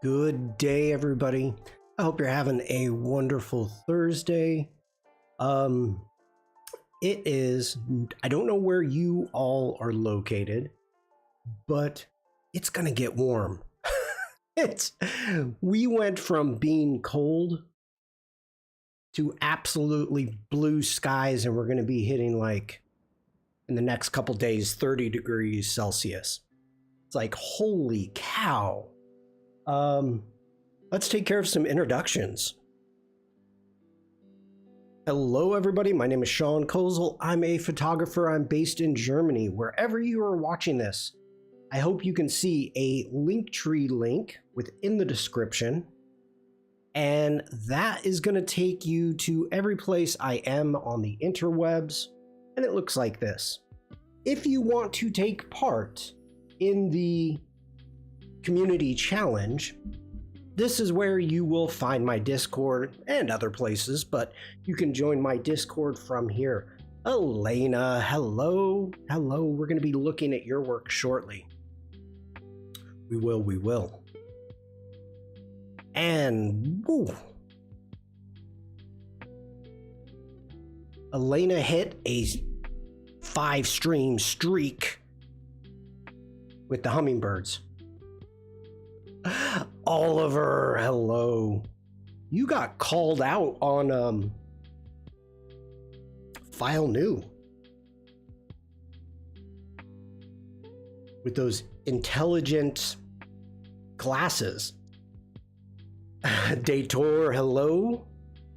Good day, everybody. I hope you're having a wonderful Thursday. It is, I don't know where you all are located, but it's gonna get warm. We went from being cold to absolutely blue skies, and we're gonna be hitting, like, in the next couple days, 30 degrees Celsius. It's like, holy cow. Let's take care of some introductions. Hello, everybody. My name is Shawn. I'm a photographer. I'm based in Germany. Wherever you are watching this, I hope you can see a Linktree link within the description. And that is going to take you to every place I am on the interwebs. And it looks like this. If you want to take part in the community challenge, this is where you will find my Discord and other places, but you can join my Discord from here. Elena, hello. Hello. We're going to be looking at your work shortly. We will. And woo, Elena hit a 5-stream streak with the hummingbirds. Oliver, hello. You got called out on File New with those intelligent glasses. Dator, hello.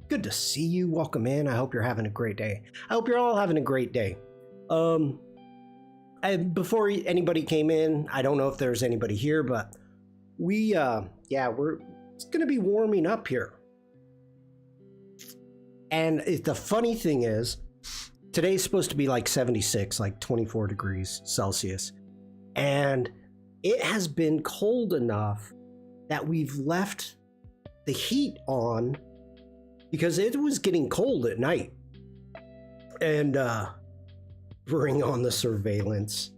Good to see you. Welcome in. I hope you're having a great day. I hope you're all having a great day. Before anybody came in, I don't know if there's anybody here, but it's gonna be warming up here. And the funny thing is, today's supposed to be like 76, like 24 degrees Celsius. And it has been cold enough that we've left the heat on because it was getting cold at night. And bring on the surveillance.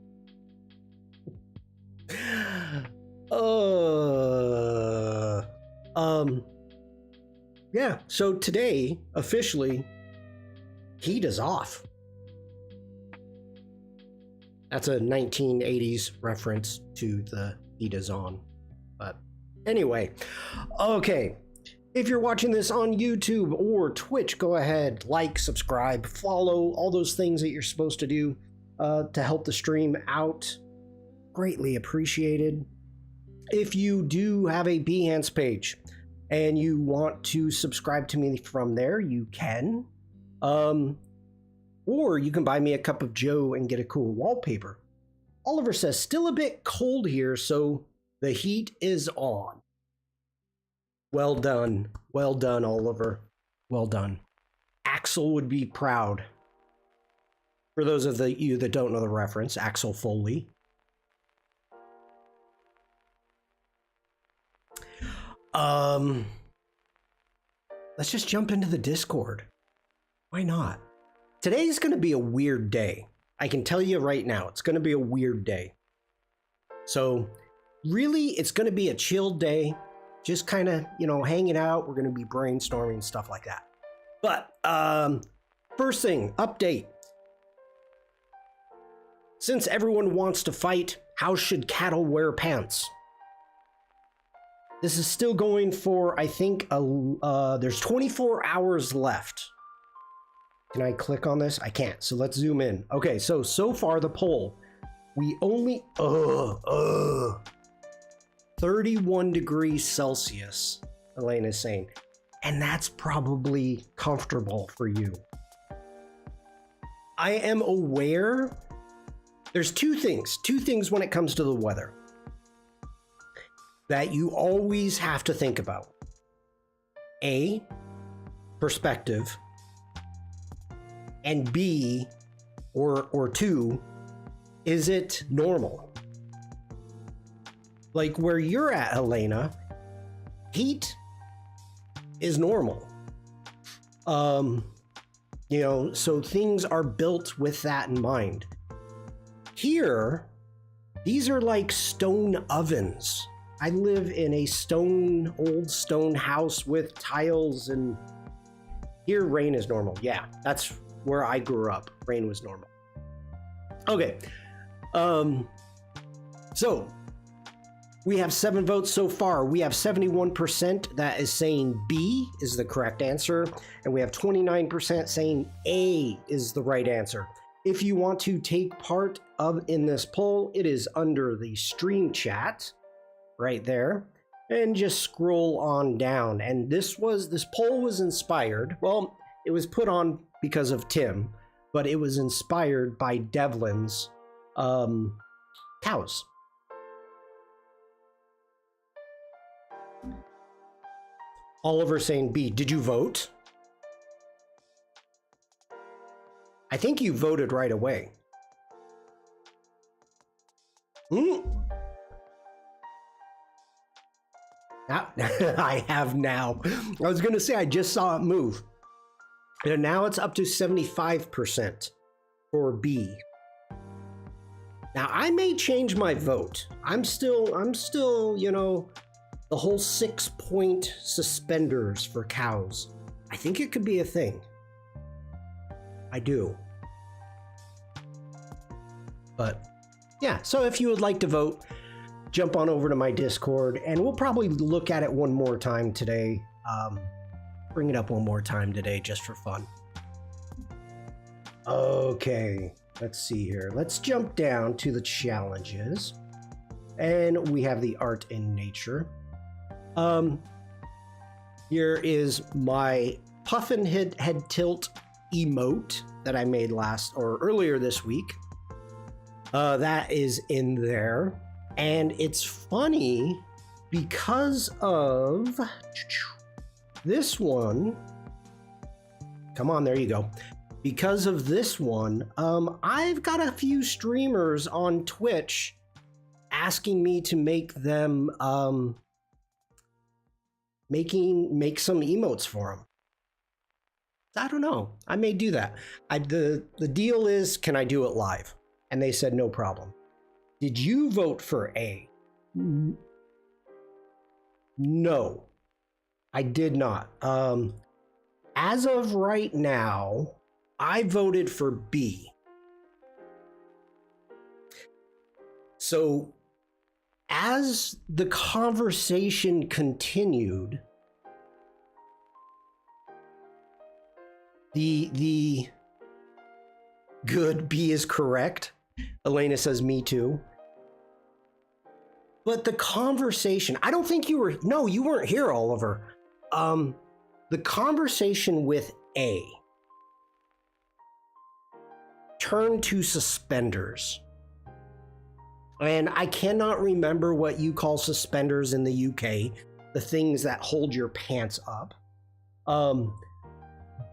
Yeah, so today, officially, heat is off. That's a 1980s reference to the heat is on. But anyway, okay. If you're watching this on YouTube or Twitch, go ahead, like, subscribe, follow, all those things that you're supposed to do to help the stream out. Greatly appreciated. If you do have a Behance page and you want to subscribe to me from there, you can. Or you can buy me a cup of joe and get a cool wallpaper. Oliver says, still a bit cold here, so the heat is on. Well done. Well done, Oliver. Well done. Axel would be proud. For those of you that don't know the reference, Axel Foley. Let's just jump into the Discord. Why not? Today's going to be a weird day. I can tell you right now, it's going to be a weird day. So, really, it's going to be a chill day. Just kind of, hanging out. We're going to be brainstorming, stuff like that. But, first thing, update. Since everyone wants to fight, how should cattle wear pants? This is still going for, I think, there's 24 hours left. Can I click on this? I can't, so let's zoom in. Okay, so far the poll, we only, 31 degrees Celsius, Elena's saying. And that's probably comfortable for you. I am aware, there's two things when it comes to the weather that you always have to think about. A, perspective, and B, or two, is it normal? Like where you're at, Elena, heat is normal. So things are built with that in mind. Here, these are like stone ovens. I live in a old stone house with tiles, and here rain is normal. Yeah, that's where I grew up. Rain was normal. Okay. So we have 7 votes so far. We have 71% that is saying B is the correct answer, and we have 29% saying A is the right answer. If you want to take part in this poll, it is under the stream chat right there, and just scroll on down. And this poll was inspired. Well, it was put on because of Tim, but it was inspired by Devlin's cows. Oliver saying B. Did you vote? I think you voted right away. I have now. I was going to say I just saw it move. And now it's up to 75% for B. Now I may change my vote. I'm still, you know, the whole 6-point suspenders for cows. I think it could be a thing. I do. But yeah, so if you would like to vote, jump on over to my Discord, and we'll probably look at it one more time today. Bring it up one more time today just for fun. Okay, let's see here. Let's jump down to the challenges. And we have the art in nature. Here is my puffin head tilt emote that I made earlier this week. That is in there. And it's funny because of this one. Come on, there you go. Because of this one, I've got a few streamers on Twitch asking me to make them make some emotes for them. I don't know. I may do that. The deal is, can I do it live? And they said no problem. Did you vote for A? No, I did not. As of right now, I voted for B. So as the conversation continued, the good B is correct. Elena says me too. But the conversation, I don't think you weren't here, Oliver. The conversation with A turned to suspenders. And I cannot remember what you call suspenders in the UK, the things that hold your pants up.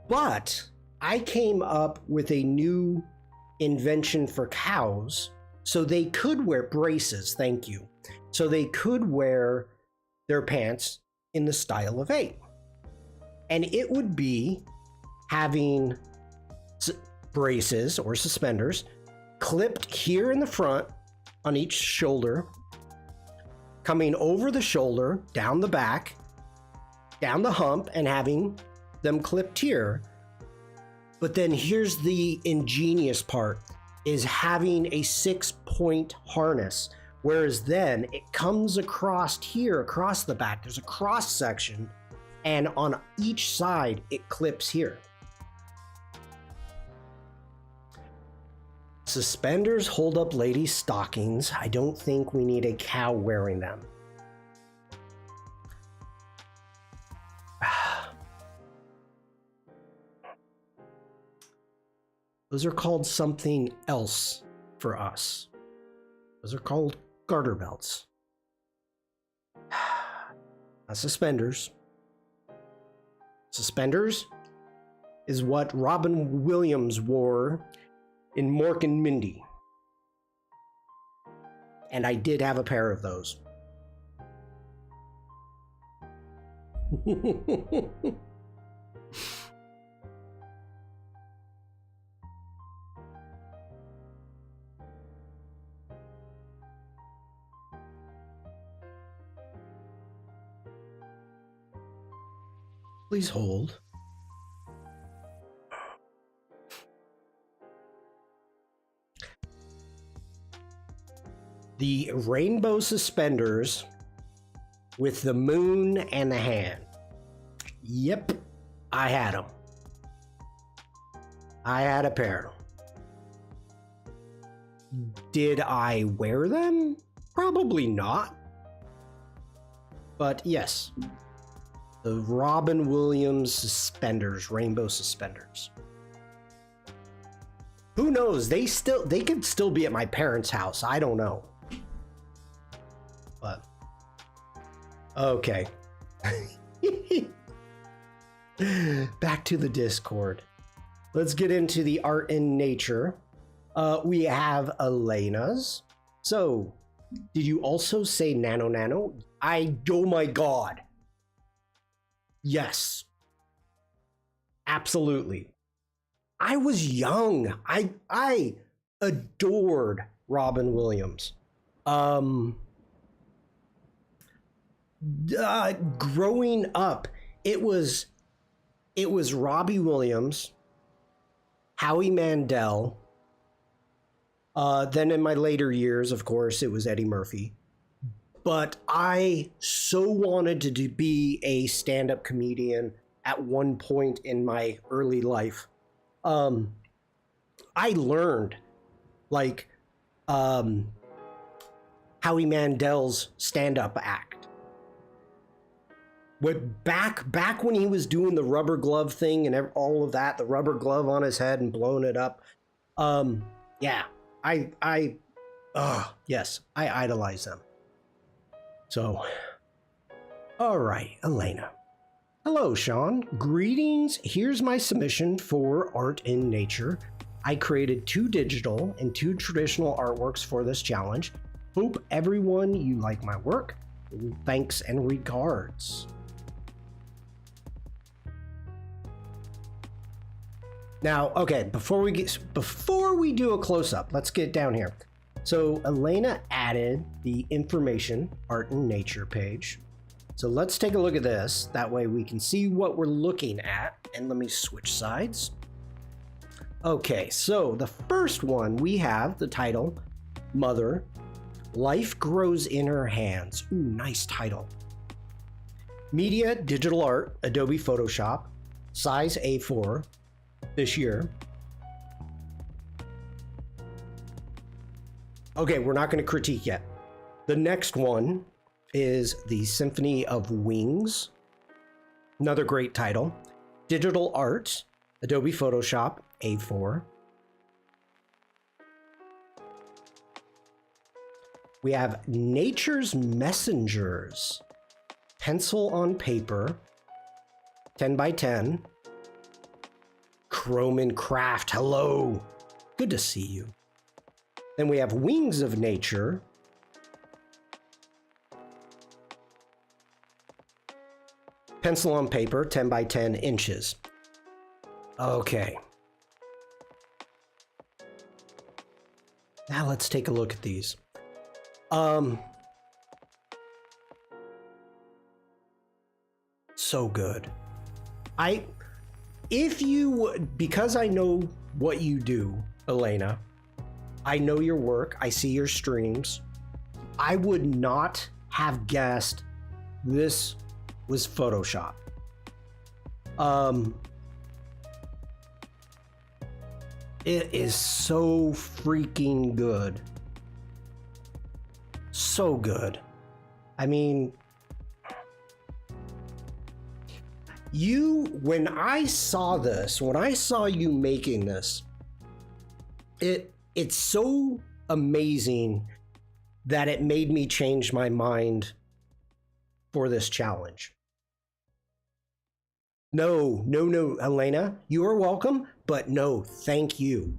But I came up with a new invention for cows so they could wear braces, thank you. So they could wear their pants in the style of A. And it would be having braces or suspenders clipped here in the front on each shoulder, coming over the shoulder, down the back, down the hump, and having them clipped here. But then here's the ingenious part, is having a 6-point harness, whereas then it comes across here, across the back. There's a cross section, and on each side it clips here. Suspenders hold up ladies' stockings. I don't think we need a cow wearing them. Those are called something else for us. Those are called garter belts. Not suspenders. Suspenders is what Robin Williams wore in Mork and Mindy. And I did have a pair of those. Please hold. The rainbow suspenders with the moon and the hand. Yep, I had them. I had a pair. Did I wear them? Probably not. But yes, the Robin Williams suspenders, rainbow suspenders. Who knows? They could still be at my parents' house. I don't know. But okay. Back to the Discord. Let's get into the art and nature. We have Elena's. So, did you also say nano? Oh my god. Yes. Absolutely. I was young. I adored Robin Williams. Growing up, it was Robbie Williams, Howie Mandel. Then in my later years, of course, it was Eddie Murphy. But I so wanted to be a stand-up comedian at one point in my early life. I learned like Howie Mandel's stand-up act. Back when he was doing the rubber glove thing and all of that, the rubber glove on his head and blowing it up. Yeah, yes, I idolize them. So, all right, Elena. Hello, Shawn. Greetings. Here's my submission for Art in Nature. I created 2 digital and 2 traditional artworks for this challenge. Hope everyone you like my work. Thanks and regards. Now, okay, before we do a close-up, let's get down here. So Elena added the information art and nature page. So let's take a look at this. That way we can see what we're looking at. And let me switch sides. Okay, so the first one, we have the title, Mother, Life Grows in Her Hands. Ooh, nice title. Media, digital art, Adobe Photoshop, size A4, this year. Okay, we're not going to critique yet. The next one is the Symphony of Wings. Another great title. Digital art, Adobe Photoshop, A4. We have Nature's Messengers. Pencil on paper, 10 by 10. Chrome and Craft, hello. Good to see you. Then we have Wings of Nature. Pencil on paper, 10 by 10 inches. Okay. Now let's take a look at these. So good. Because I know what you do, Elena, I know your work, I see your streams, I would not have guessed this was Photoshop. It is so freaking good. So good. I mean, when I saw you making this, it's so amazing that it made me change my mind for this challenge. No, Elena, you are welcome, but no, thank you.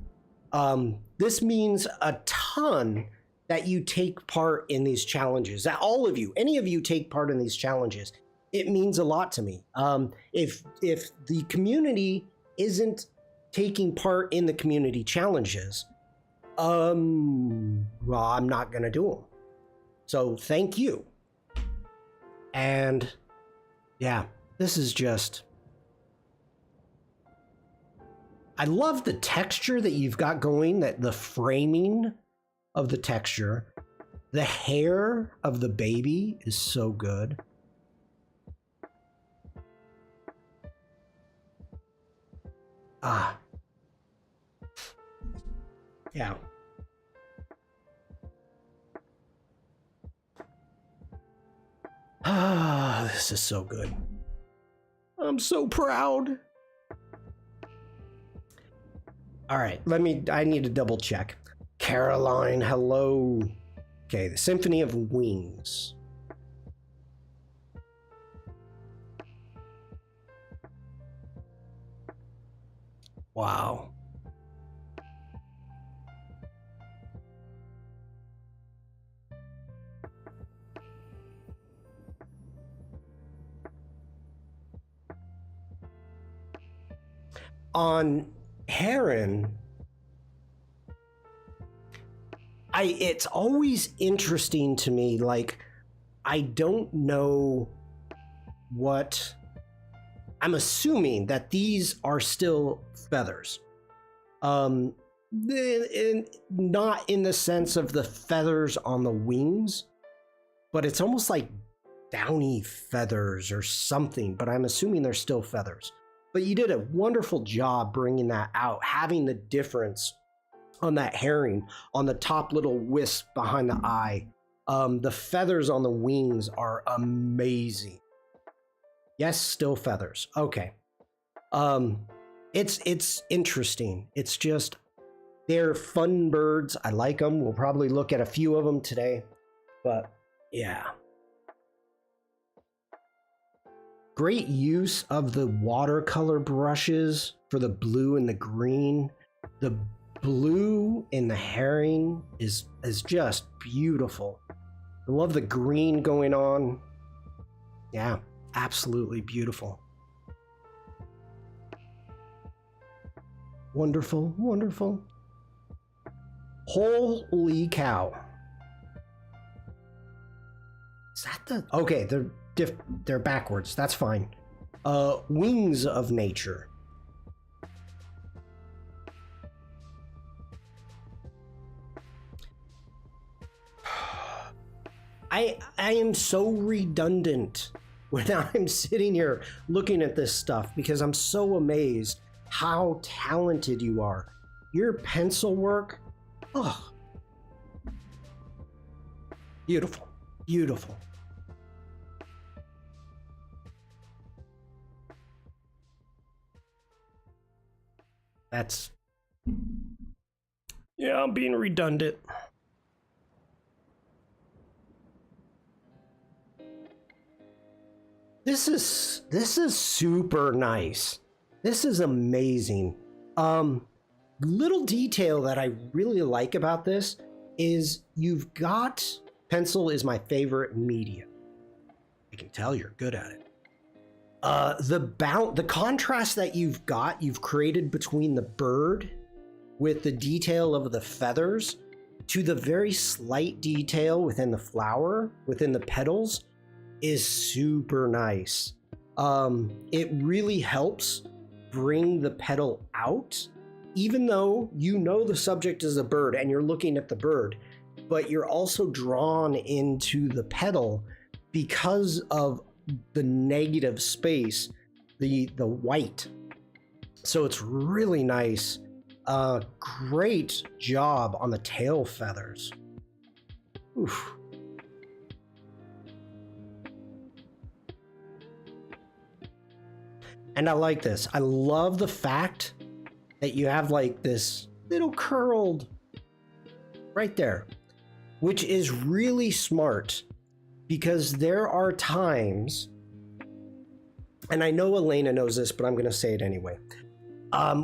This means a ton that you take part in these challenges, that all of you, any of you take part in these challenges. It means a lot to me. If the community isn't taking part in the community challenges, well, I'm not gonna do them. So thank you. And yeah, this is just I love the texture that you've got going, that the framing of the texture. The hair of the baby is so good. Ah. Yeah. Ah, this is so good. I'm so proud. All right, I need to double check. Caroline, hello. Okay, the Symphony of Wings. Wow. On Heron, it's always interesting to me, like, I don't know what, I'm assuming that these are still feathers. Not in the sense of the feathers on the wings, but it's almost like downy feathers or something, but I'm assuming they're still feathers. But you did a wonderful job bringing that out, having the difference on that herring, on the top little wisp behind the eye. The feathers on the wings are amazing. Yes, still feathers. Okay. It's interesting. It's just, they're fun birds. I like them. We'll probably look at a few of them today. But yeah. Great use of the watercolor brushes for the blue and the green. The blue in the herring is just beautiful. I love the green going on. Yeah, absolutely beautiful. Wonderful, wonderful. Holy cow. Is that the... Okay, they're backwards. That's fine. Wings of Nature. I am so redundant when I'm sitting here looking at this stuff because I'm so amazed how talented you are. Your pencil work, oh, beautiful, beautiful. That's, yeah, I'm being redundant. This is super nice. This is amazing. Little detail that I really like about this is you've got, pencil is my favorite medium. I can tell you're good at it. The contrast that you've created between the bird with the detail of the feathers to the very slight detail within the flower, within the petals, is super nice. It really helps bring the petal out, even though you know the subject is a bird and you're looking at the bird, but you're also drawn into the petal because of the negative space, the white. So it's really nice. Great job on the tail feathers. Oof. And I like this. I love the fact that you have like this little curled right there, which is really smart because there are times, and I know Elena knows this, but I'm going to say it anyway.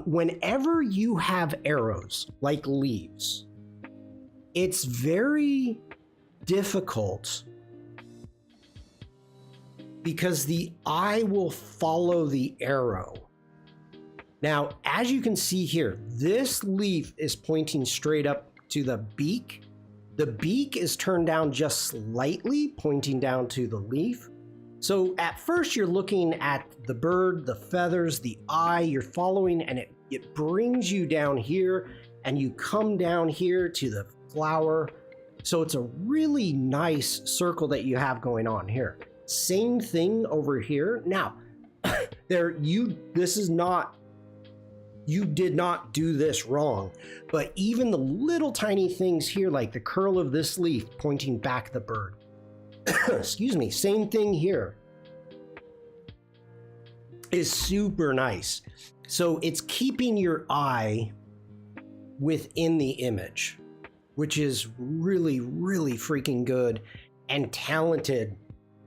Whenever you have arrows like leaves, it's very difficult because the eye will follow the arrow. Now, as you can see here, this leaf is pointing straight up to the beak. The beak is turned down just slightly, pointing down to the leaf. So at first you're looking at the bird, the feathers, the eye, you're following, and it brings you down here and you come down here to the flower. So it's a really nice circle that you have going on here. Same thing over here. Now, you did not do this wrong, but even the little tiny things here, like the curl of this leaf pointing back at the bird. Excuse me, same thing here is super nice. So it's keeping your eye within the image, which is really, really freaking good and talented.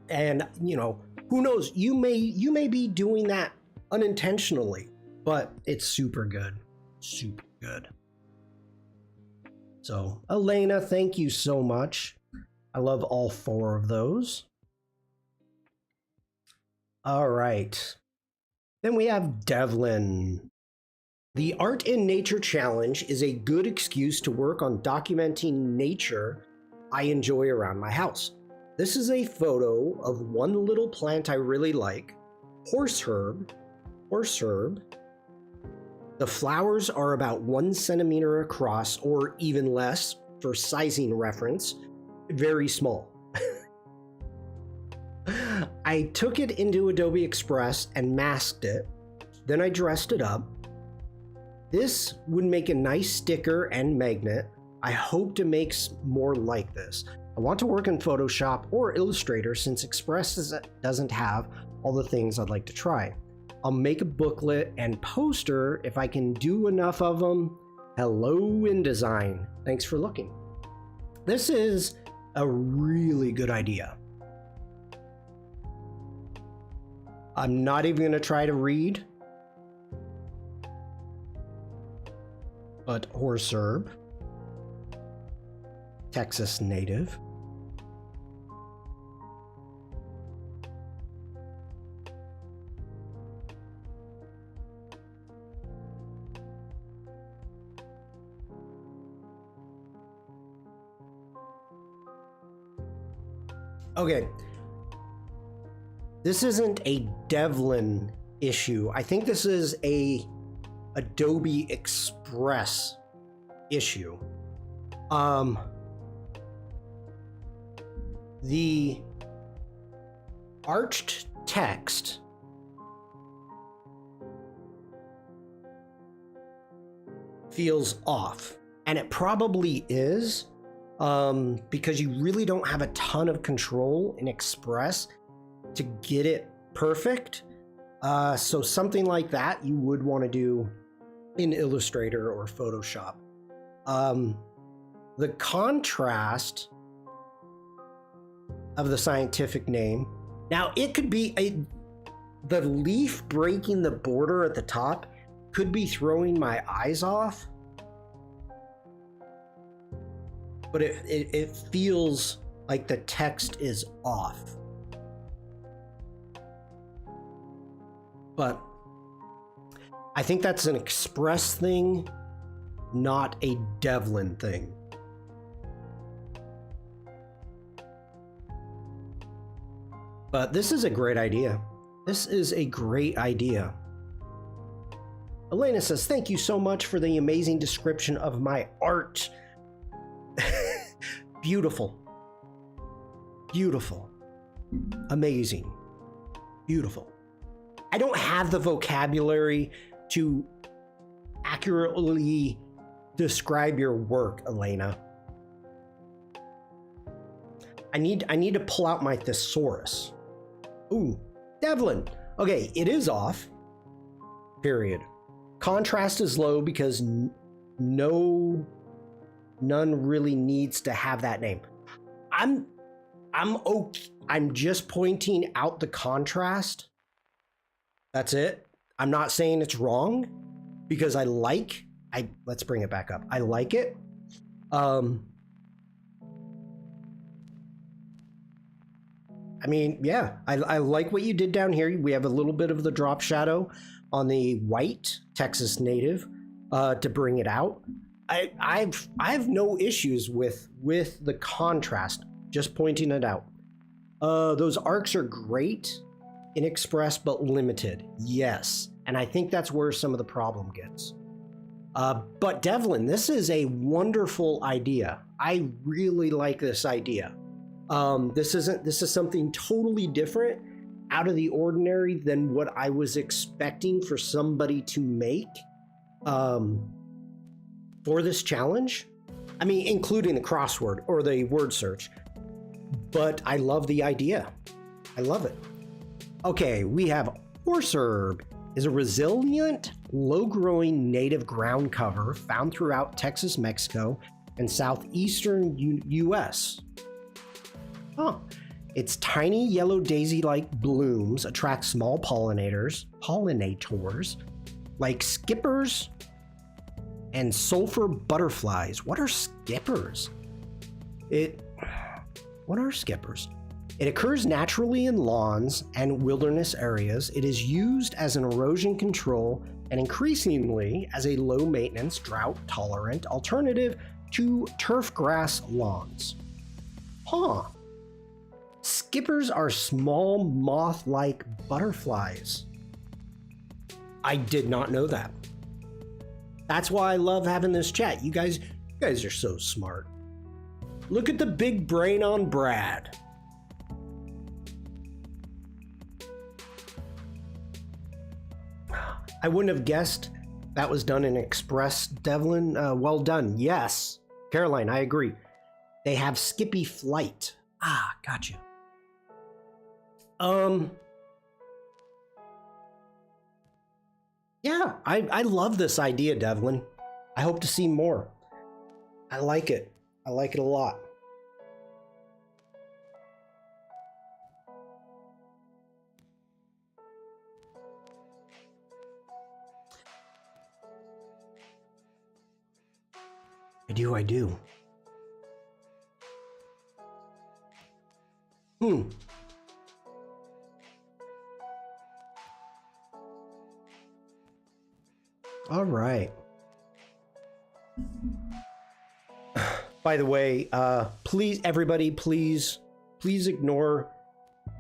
And you know, who knows, you may be doing that unintentionally, but it's super good. Super good. So Elena, thank you so much. I love all 4 of those. All right. Then we have Devlin. The Art in Nature Challenge is a good excuse to work on documenting nature I enjoy around my house. This is a photo of one little plant I really like, horseherb. The flowers are about 1 centimeter across or even less for sizing reference, very small. I took it into Adobe Express and masked it, then I dressed it up. This would make a nice sticker and magnet. I hope to make more like this. I want to work in Photoshop or Illustrator since Express doesn't have all the things I'd like to try. I'll make a booklet and poster if I can do enough of them. Hello, InDesign. Thanks for looking. This is a really good idea. I'm not even going to try to read, but horseherb, Texas native. Okay, this isn't a Devlin issue. I think this is a Adobe Express issue. The arched text feels off, and it probably is. Because you really don't have a ton of control in Express to get it perfect. So something like that you would want to do in Illustrator or Photoshop. The contrast of the scientific name. Now it could be the leaf breaking the border at the top could be throwing my eyes off. But it feels like the text is off. But I think that's an Express thing, not a Devlin thing. But this is a great idea. This is a great idea. Elena says, thank you so much for the amazing description of my art. Beautiful. Beautiful. Amazing. Beautiful. I don't have the vocabulary to accurately describe your work, Elena. I need to pull out my thesaurus. Ooh, Devlin. Okay, it is off. Period. Contrast is low because none really needs to have that name. I'm okay. I'm just pointing out the contrast. That's it. I'm not saying it's wrong because let's bring it back up. I like it. I mean, yeah, I like what you did down here. We have a little bit of the drop shadow on the white Texas native to bring it out. I have no issues with the contrast, just pointing it out. Those arcs are great. inexpress but limited. Yes. And I think that's where some of the problem gets. But Devlin, this is a wonderful idea. I really like this idea. This is something totally different, out of the ordinary than what I was expecting for somebody to make for this challenge. I mean, including the crossword or the word search. But I love the idea. I love it. Okay, we have horse herb is a resilient, low-growing native ground cover found throughout Texas, Mexico, and southeastern U.S. Huh. Its tiny yellow daisy-like blooms attract small pollinators like skippers and sulfur butterflies. What are skippers? What are skippers? It occurs naturally in lawns and wilderness areas. It is used as an erosion control and increasingly as a low-maintenance, drought-tolerant alternative to turf grass lawns. Huh. Skippers are small moth-like butterflies. I did not know that. That's why I love having this chat. You guys are so smart. Look at the big brain on Brad. I wouldn't have guessed that was done in Express, Devlin. Well done. Yes. Caroline, I agree. They have Skippy Flight. Ah, gotcha. Yeah, I love this idea, Devlin. I hope to see more. I like it. I like it a lot. I do. All right. By the way, please, everybody, please ignore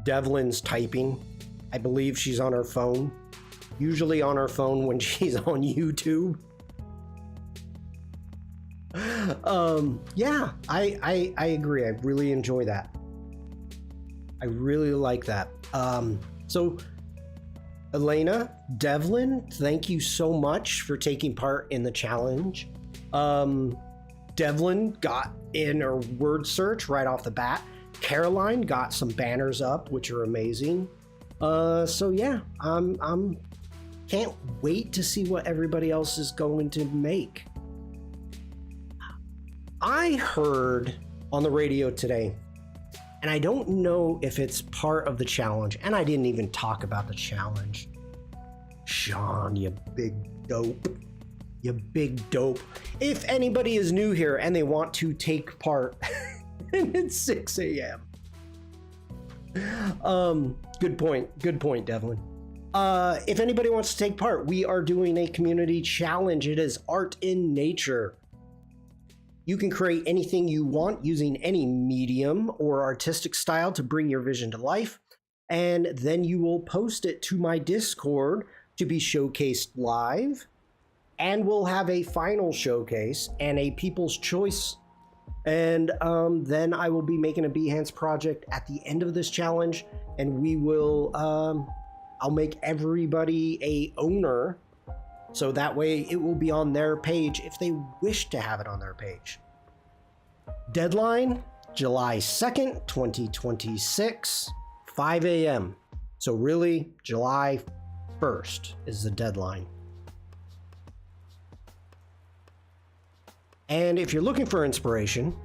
Devlin's typing. I believe she's on her phone. Usually on her phone when she's on YouTube. Yeah, I agree. I really enjoy that. I really like that. So Elena, Devlin, thank you so much for taking part in the challenge. Devlin got in her word search right off the bat. Caroline got some banners up, which are amazing. So yeah, I'm can't wait to see what everybody else is going to make. I heard on the radio today, and I don't know if it's part of the challenge, and I didn't even talk about the challenge. Shawn, you big dope. You big dope. If anybody is new here and they want to take part, and it's 6 a.m. Good point, Devlin. If anybody wants to take part, we are doing a community challenge. It is art in nature. You can create anything you want using any medium or artistic style to bring your vision to life, and then you will post it to my Discord to be showcased live, and we'll have a final showcase and a People's Choice, and then I will be making a Behance project at the end of this challenge, and we will I'll make everybody a owner, so that way it will be on their page if they wish to have it on their page. Deadline, July 2nd, 2026, 5 a.m. So really, July 1st is the deadline. And if you're looking for inspiration,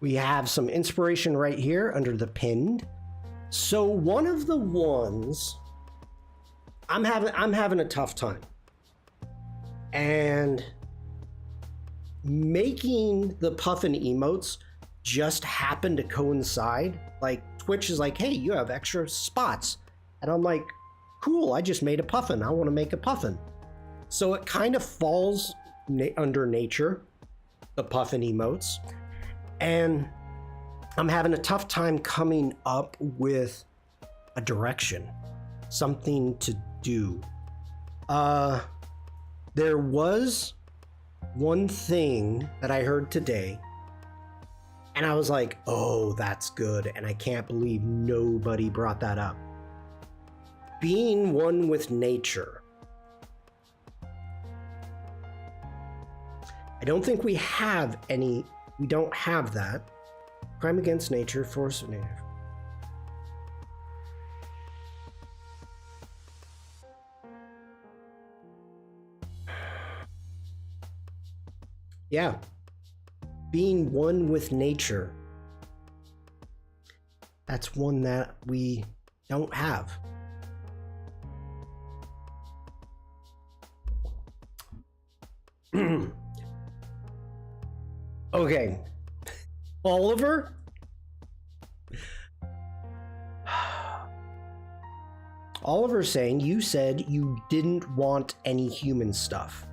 we have some inspiration right here under the pinned. So one of the ones I'm having a tough time, and making the puffin emotes just happened to coincide. Like Twitch is like, hey, you have extra spots, and I'm like, cool, I just made a puffin, I want to make a puffin. So it kind of falls under nature, the puffin emotes, and I'm having a tough time coming up with a direction, something to do. There was one thing that I heard today, and I was like, oh, that's good, and I can't believe nobody brought that up. Being one with nature. I don't think we have any, we don't have that. Crime against nature, force of nature. Yeah, being one with nature. That's one that we don't have. Okay, Oliver. Oliver's saying you said you didn't want any human stuff.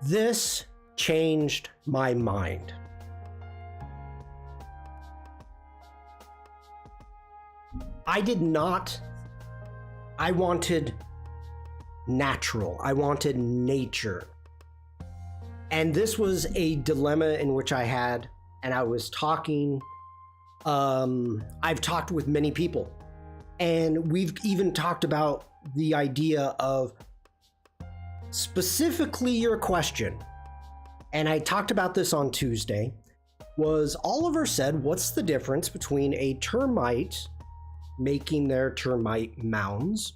This changed my mind. I did not. I wanted natural. I wanted nature. And this was a dilemma in which I had, and I was talking. I've talked with many people, and we've even talked about the idea of specifically your question. And I talked about this on Tuesday. Was Oliver said, what's the difference between a termite making their termite mounds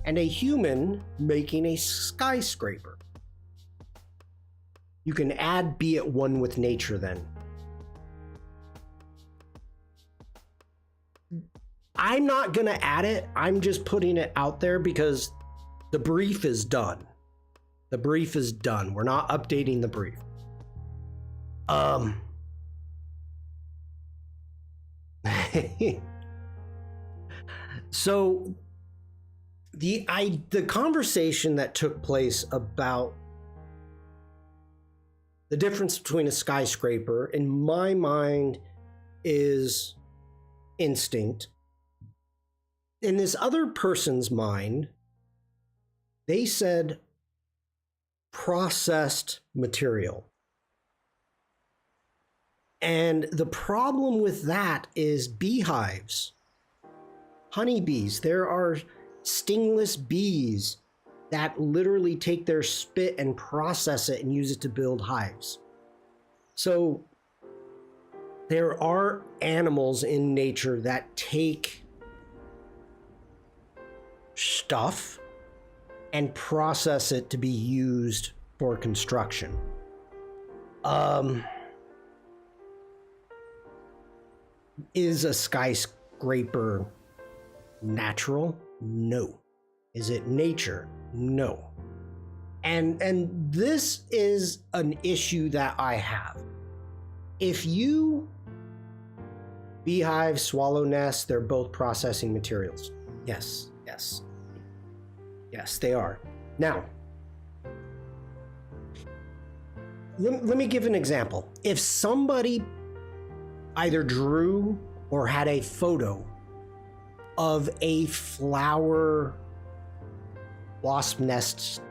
and a human making a skyscraper? You can add be at one with nature then. I'm not gonna add it. I'm just putting it out there because the brief is done. The brief is done. We're not updating the brief. So the conversation that took place about the difference between a skyscraper, in my mind, is instinct. In this other person's mind, they said processed material. And the problem with that is beehives, honeybees. There are stingless bees that literally take their spit and process it and use it to build hives. So there are animals in nature that take stuff and process it to be used for construction. Is a skyscraper natural? No. Is it nature? No. And this is an issue that I have. If you beehive, swallow nest, they're both processing materials. Yes, they are. Now, let me give an example. If somebody either drew or had a photo of a flower wasp nests,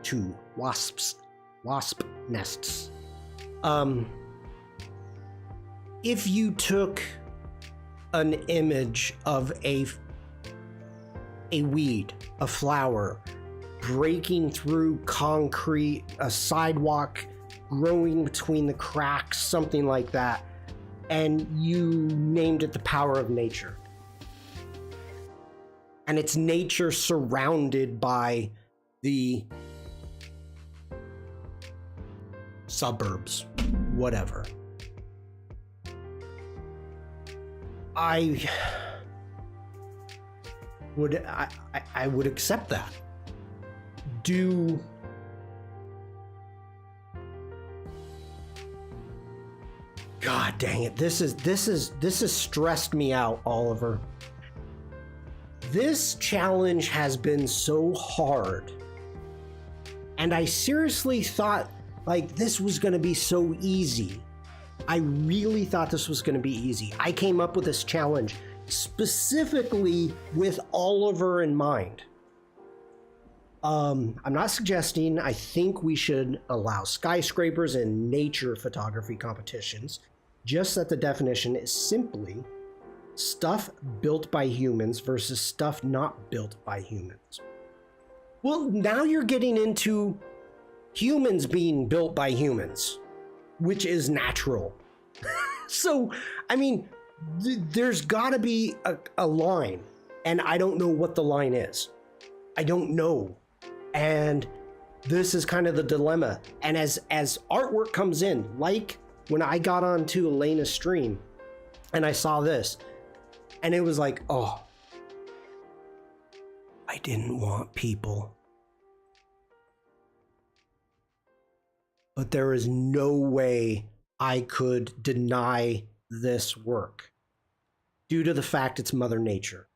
if you took an image of a weed, a flower, breaking through concrete, a sidewalk growing between the cracks, something like that, and you named it the power of nature. And it's nature surrounded by the suburbs, whatever. I would accept that. God dang it. This has stressed me out, Oliver. This challenge has been so hard. And I seriously thought like this was going to be so easy. I really thought this was going to be easy. I came up with this challenge specifically with Oliver in mind. I'm not suggesting I think we should allow skyscrapers and nature photography competitions, just that the definition is simply stuff built by humans versus stuff not built by humans. Well, now you're getting into humans being built by humans, which is natural. So, I mean, there's gotta be a line, and I don't know what the line is. I don't know. And this is kind of the dilemma. And as artwork comes in, like when I got onto Elena's stream and I saw this, and it was like, oh, I didn't want people. But there is no way I could deny this work due to the fact it's Mother Nature.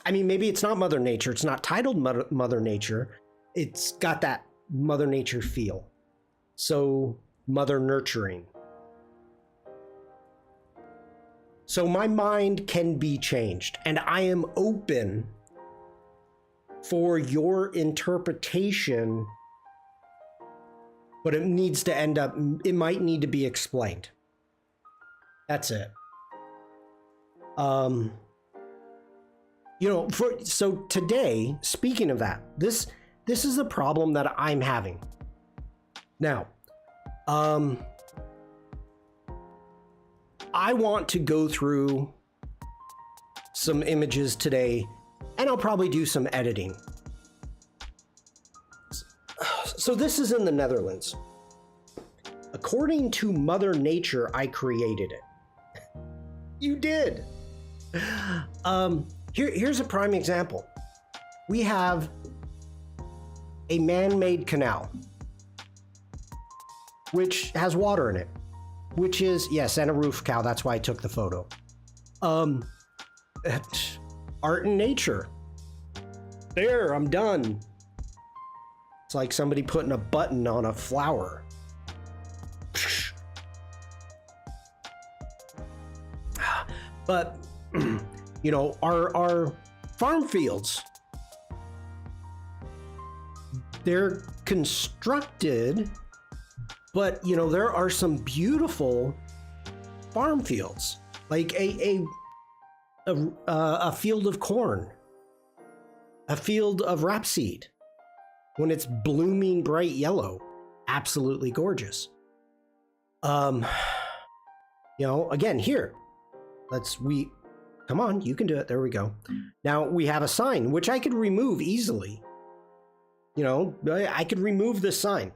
I mean, maybe it's not Mother Nature. It's not titled Mother Nature. It's got that Mother Nature feel. So, Mother Nurturing. So my mind can be changed, and I am open for your interpretation, but it needs to end up, it might need to be explained. That's it. You know, so today, speaking of that, this is the problem that I'm having. Now, I want to go through some images today, and I'll probably do some editing. So this is in the Netherlands. According to Mother Nature, I created it. You did. Here's a prime example. We have a man-made canal, which has water in it, which is, yes, and a roof cow. That's why I took the photo. Art and nature. There, I'm done. It's like somebody putting a button on a flower. But, you know, our farm fields, they're constructed, but, you know, there are some beautiful farm fields, like a field of corn, a field of rapeseed, when it's blooming bright yellow, absolutely gorgeous. You know, again, here, come on, you can do it. There we go. Now we have a sign, which I could remove easily. You know, I could remove this sign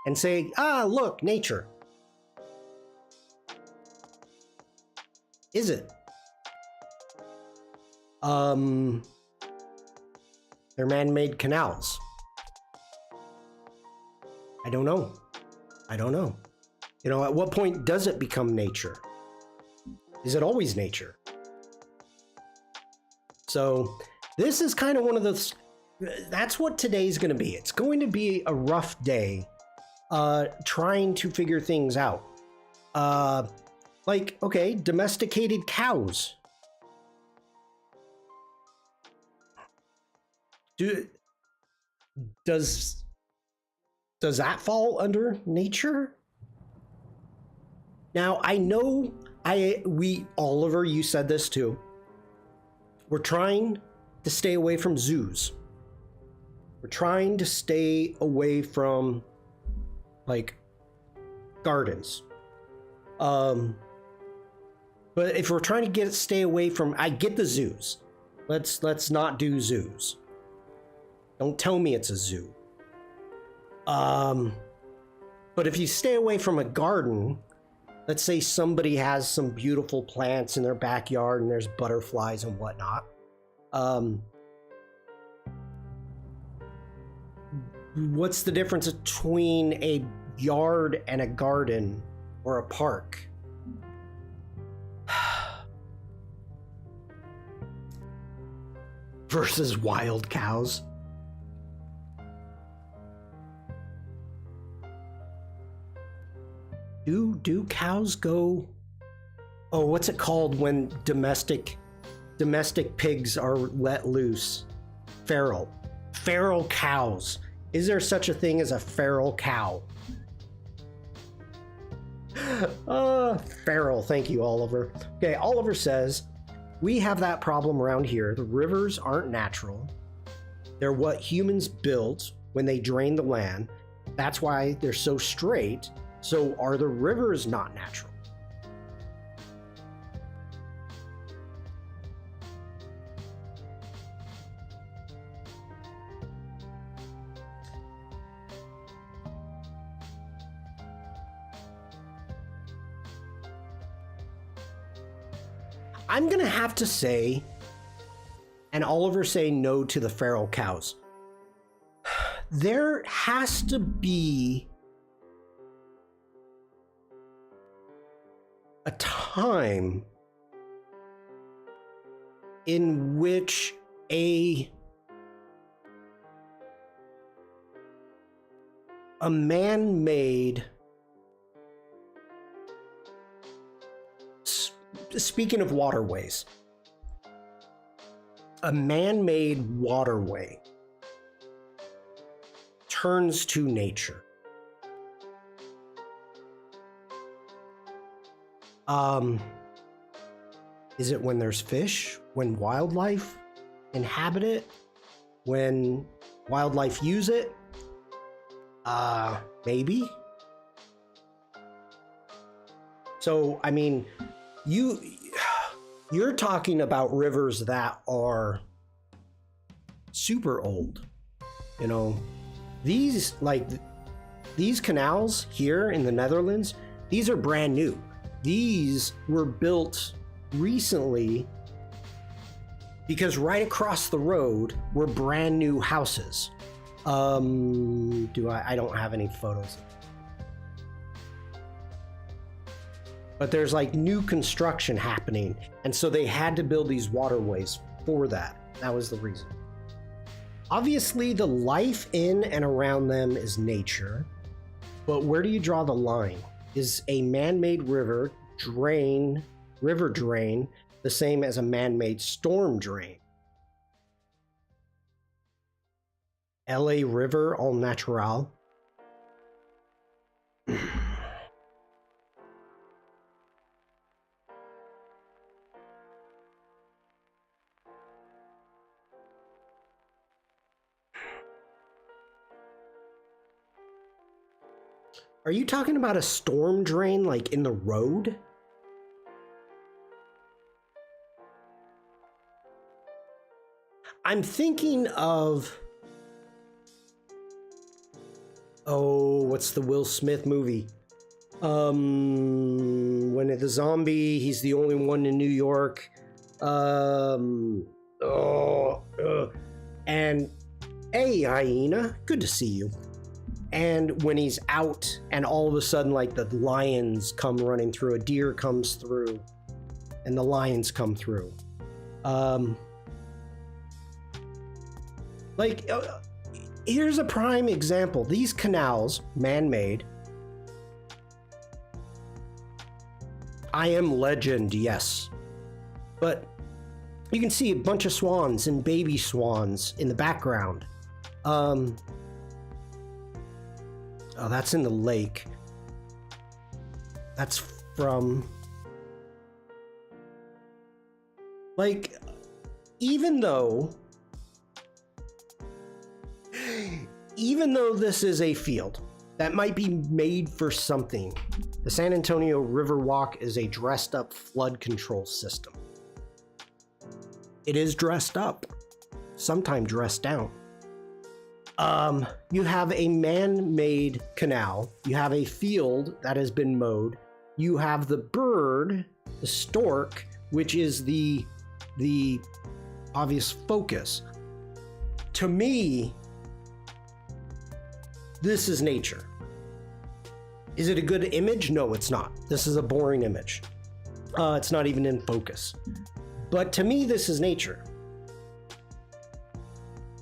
and say, look, nature. Is it? They're man-made canals. I don't know. You know, at what point does it become nature? Is it always nature? So this is kind of one of those, that's what today's going to be. It's going to be a rough day trying to figure things out. Like, okay, domesticated cows. Does that fall under nature? Now, I know Oliver, you said this too. We're trying to stay away from zoos. We're trying to stay away from, like, gardens. But if we're trying to stay away from, I get the zoos. Let's not do zoos. Don't tell me it's a zoo. But if you stay away from a garden, let's say somebody has some beautiful plants in their backyard and there's butterflies and whatnot. What's the difference between a yard and a garden or a park? Versus wild cows. Do cows go? Oh, what's it called when domestic pigs are let loose? Feral cows. Is there such a thing as a feral cow? Feral. Thank you, Oliver. Okay, Oliver says, we have that problem around here. The rivers aren't natural. They're what humans built when they drained the land. That's why they're so straight. So are the rivers not natural? I'm gonna have to say, and Oliver say no to the feral cows. There has to be a time in which a man-made, speaking of waterways, a man-made waterway turns to nature. Is it when there's fish? When wildlife inhabit it? When wildlife use it? Maybe. So, I mean, you're talking about rivers that are super old. You know, these canals here in the Netherlands, these are brand new. These were built recently because right across the road were brand new houses. I don't have any photos. But there's like new construction happening, and so they had to build these waterways for that. That was the reason. Obviously, the life in and around them is nature, but where do you draw the line? Is a man-made river drain the same as a man-made storm drain? LA River, all natural. Are you talking about a storm drain like in the road? I'm thinking of... Oh, what's the Will Smith movie? When the zombie, he's the only one in New York. And hey, hyena, good to see you. And when he's out and all of a sudden like the lions come running through, a deer comes through and the lions come through. Here's a prime example. These canals, man-made. I Am Legend, yes. But you can see a bunch of swans and baby swans in the background. Oh, that's in the lake. That's from... Like, even though this is a field that might be made for something, the San Antonio Riverwalk is a dressed up flood control system. It is dressed up, sometimes dressed down. You have a man-made canal, you have a field that has been mowed, you have the bird, the stork, which is the obvious focus. To me, this is nature. Is it a good image? No, it's not. This is a boring image. It's not even in focus. But to me, this is nature.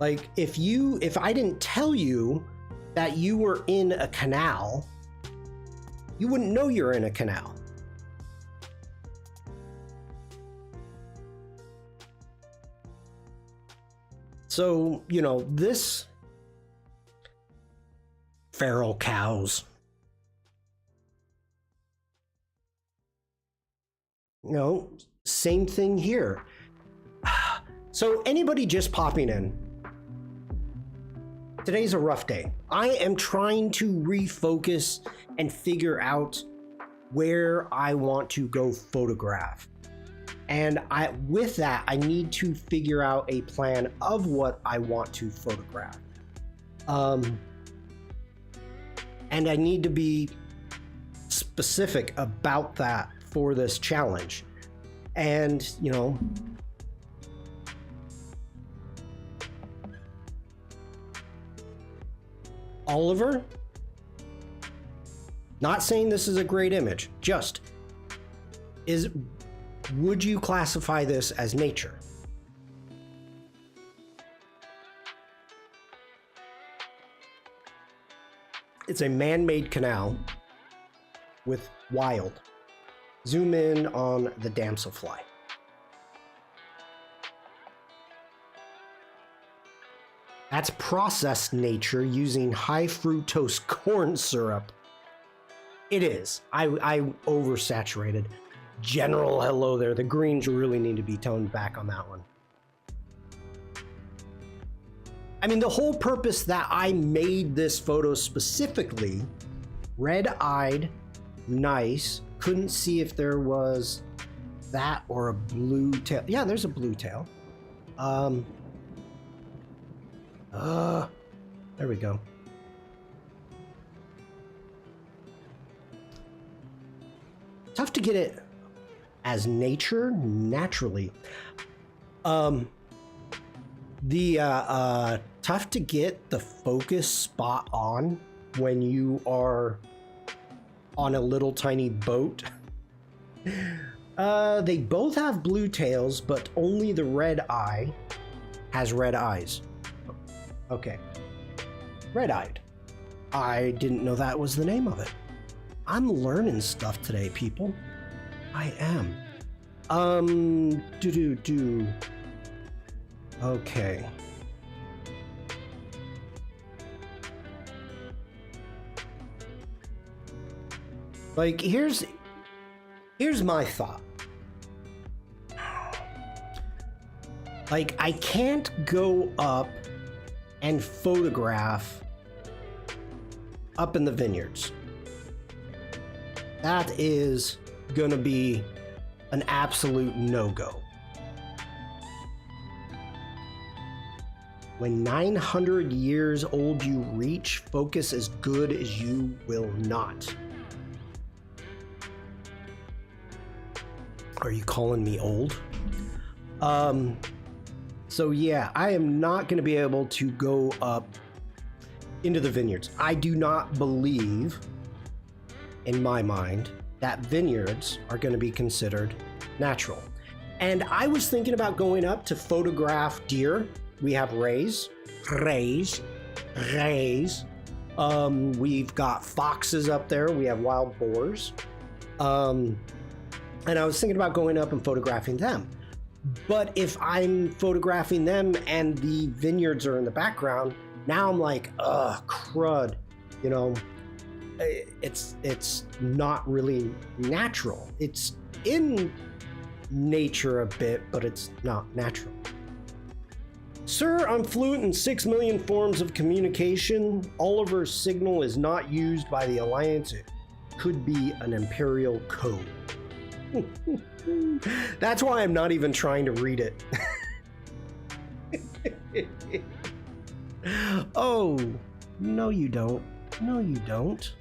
Like, if I didn't tell you that you were in a canal, You wouldn't know you're in a canal. So, you know, this feral cows. You know, same thing here. So anybody just popping in, today's a rough day. I am trying to refocus and figure out where I want to go photograph. And with that, I need to figure out a plan of what I want to photograph. And I need to be specific about that for this challenge. And, you know, Oliver, not saying this is a great image, just would you classify this as nature? It's a man-made canal with wild. Zoom in on the damselfly. That's processed nature using high fructose corn syrup. It is. I oversaturated. General hello there. The greens really need to be toned back on that one. I mean, the whole purpose that I made this photo specifically, red-eyed, nice, couldn't see if there was that or a blue tail. Yeah, there's a blue tail. There we go. Tough to get it as nature naturally. Tough to get the focus spot on when you are on a little tiny boat. They both have blue tails, but only the red eye has red eyes. Okay. Red-eyed. I didn't know that was the name of it. I'm learning stuff today, people. I am. Okay. Like, here's my thought. Like, I can't go up and photograph up in the vineyards. That is gonna be an absolute no-go. When 900 years old you reach, focus as good as you will not. Are you calling me old? So yeah, I am not going to be able to go up into the vineyards. I do not believe, in my mind, that vineyards are going to be considered natural. And I was thinking about going up to photograph deer. We have rays. We've got foxes up there. We have wild boars. And I was thinking about going up and photographing them. But if I'm photographing them and the vineyards are in the background, now I'm like, ugh, crud. You know, it's not really natural. It's in nature a bit, but it's not natural. Sir, I'm fluent in 6 million forms of communication. Oliver's signal is not used by the Alliance. It could be an Imperial code. That's why I'm not even trying to read it. Oh, no you don't. No you don't.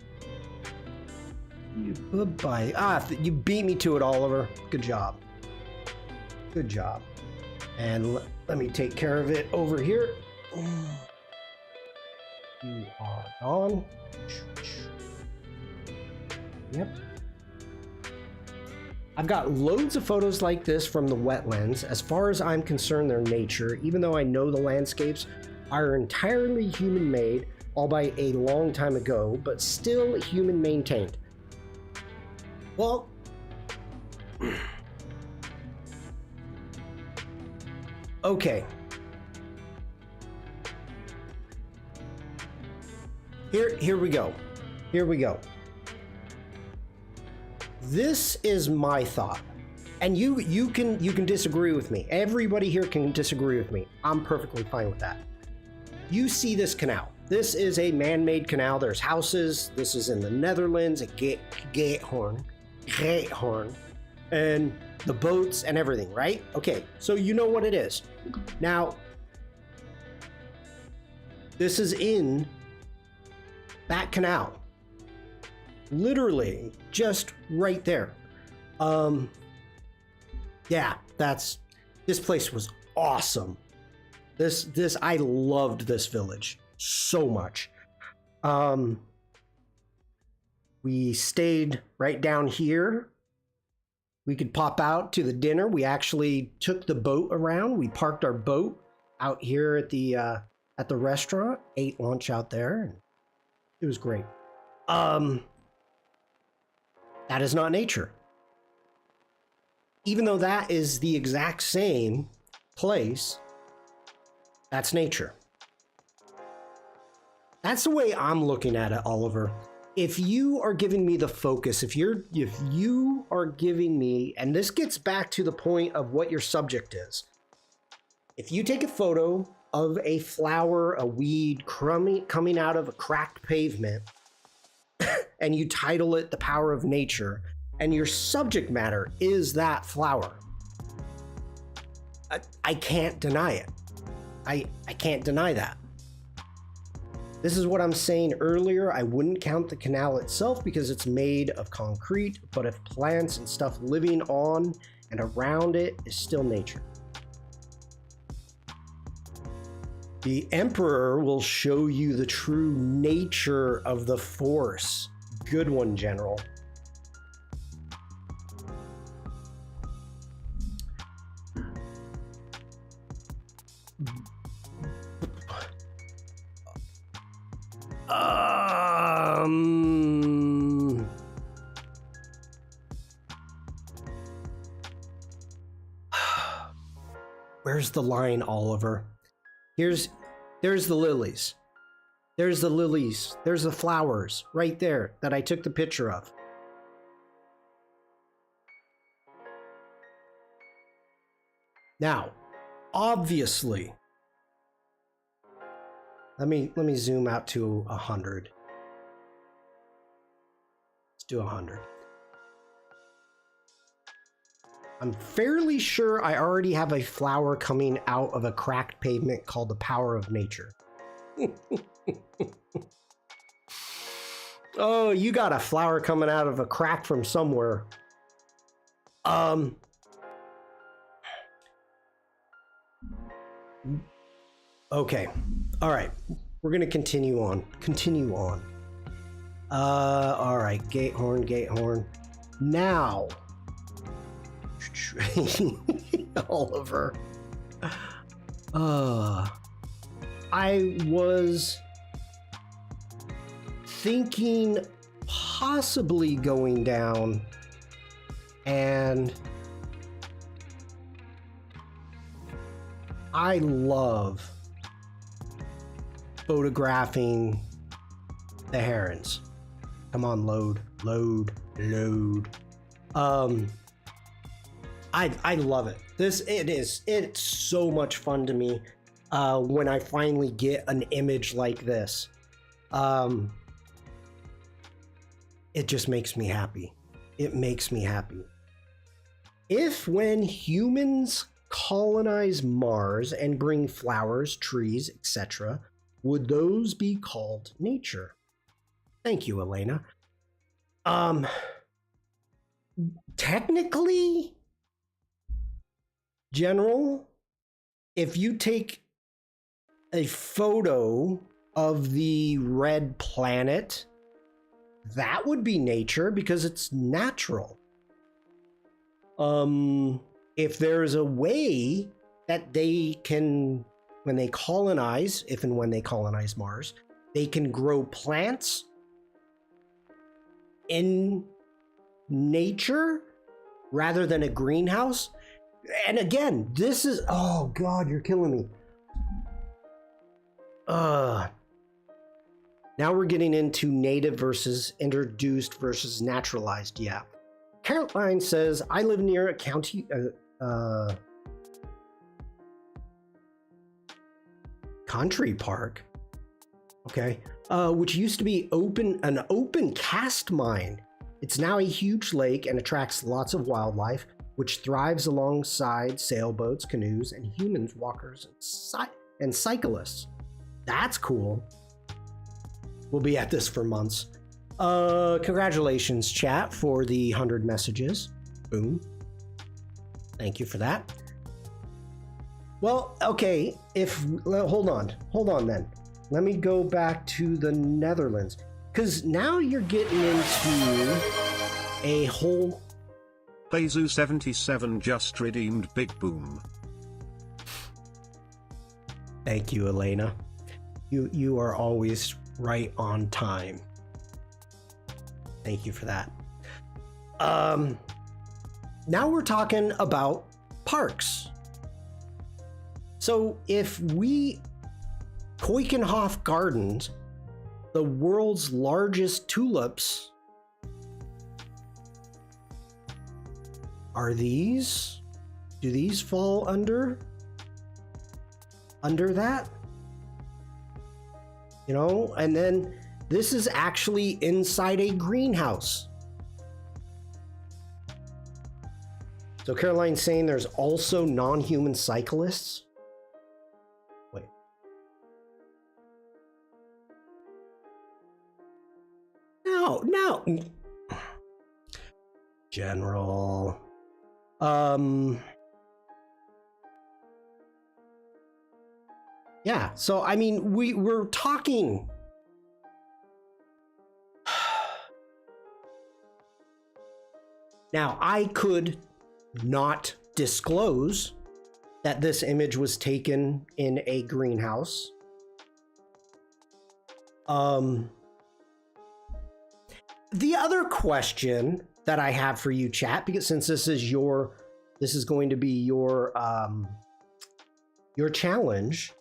Goodbye. You beat me to it, Oliver. Good job. Good job. And let me take care of it over here. You are gone. Yep. I've got loads of photos like this from the wetlands. As far as I'm concerned, they're nature, even though I know the landscapes are entirely human-made, albeit a long time ago, but still human-maintained. Well, okay. Here we go. Here we go. This is my thought. And you can disagree with me. Everybody here can disagree with me. I'm perfectly fine with that. You see this canal. This is a man-made canal. There's houses. This is in the Netherlands at Gatehoorn, and the boats and everything, right? Okay, so you know what it is. Now, this is in that canal. Literally just right there. Yeah, this place was awesome. I loved this village so much. We stayed right down here. We could pop out to the dinner. We actually took the boat around. We parked our boat out here at the restaurant, ate lunch out there, and it was great. That is not nature. Even though that is the exact same place, that's nature. That's the way I'm looking at it, Oliver. If you are giving me the focus, if you are giving me, and this gets back to the point of what your subject is. If you take a photo of a flower, a weed coming out of a cracked pavement, and you title it The Power of Nature, and your subject matter is that flower, I can't deny it. I can't deny that. This is what I'm saying earlier. I wouldn't count the canal itself because it's made of concrete, but if plants and stuff living on and around it is still nature. The Emperor will show you the true nature of the Force. Good one, General. Where's the line, Oliver? There's the lilies. There's the lilies. There's the flowers right there that I took the picture of. Now, obviously, let me zoom out to 100. Let's do 100. I'm fairly sure I already have a flower coming out of a cracked pavement called The Power of Nature. Oh, you got a flower coming out of a crack from somewhere. Okay. All right. We're going to continue on. All right. Gatehorn. Now, Oliver. I was thinking possibly going down and I love photographing the herons. Come on, load. I love it. It's so much fun to me when I finally get an image like this. It just makes me happy. It makes me happy. If when humans colonize Mars and bring flowers, trees, etc., would those be called nature? Thank you, Elena. Technically, General, if you take a photo of the red planet, that would be nature because it's natural. If there's a way that they can, when they colonize, if and when they colonize Mars, they can grow plants in nature rather than a greenhouse. And again, this is, oh God, you're killing me. Now we're getting into native versus introduced versus naturalized. Yeah. Caroline says, I live near a country park. Okay. Which used to be an open cast mine. It's now a huge lake and attracts lots of wildlife, which thrives alongside sailboats, canoes, and humans, walkers, and cyclists. That's cool. We'll be at this for months. Congratulations, chat, for the 100 messages. Boom. Thank you for that. Well, okay, hold on then. Let me go back to the Netherlands, because now you're getting into a whole... Bezu77 just redeemed Big Boom. Thank you, Elena. You are always right on time. Thank you for that. Now we're talking about parks. So if Keukenhof Gardens, the world's largest tulips, do these fall under that? You know, and then this is actually inside a greenhouse. So Caroline's saying there's also non-human cyclists. Wait. No. General. Yeah, so I mean, we're talking. Now, I could not disclose that this image was taken in a greenhouse. The other question that I have for you, chat, because since this is going to be your challenge.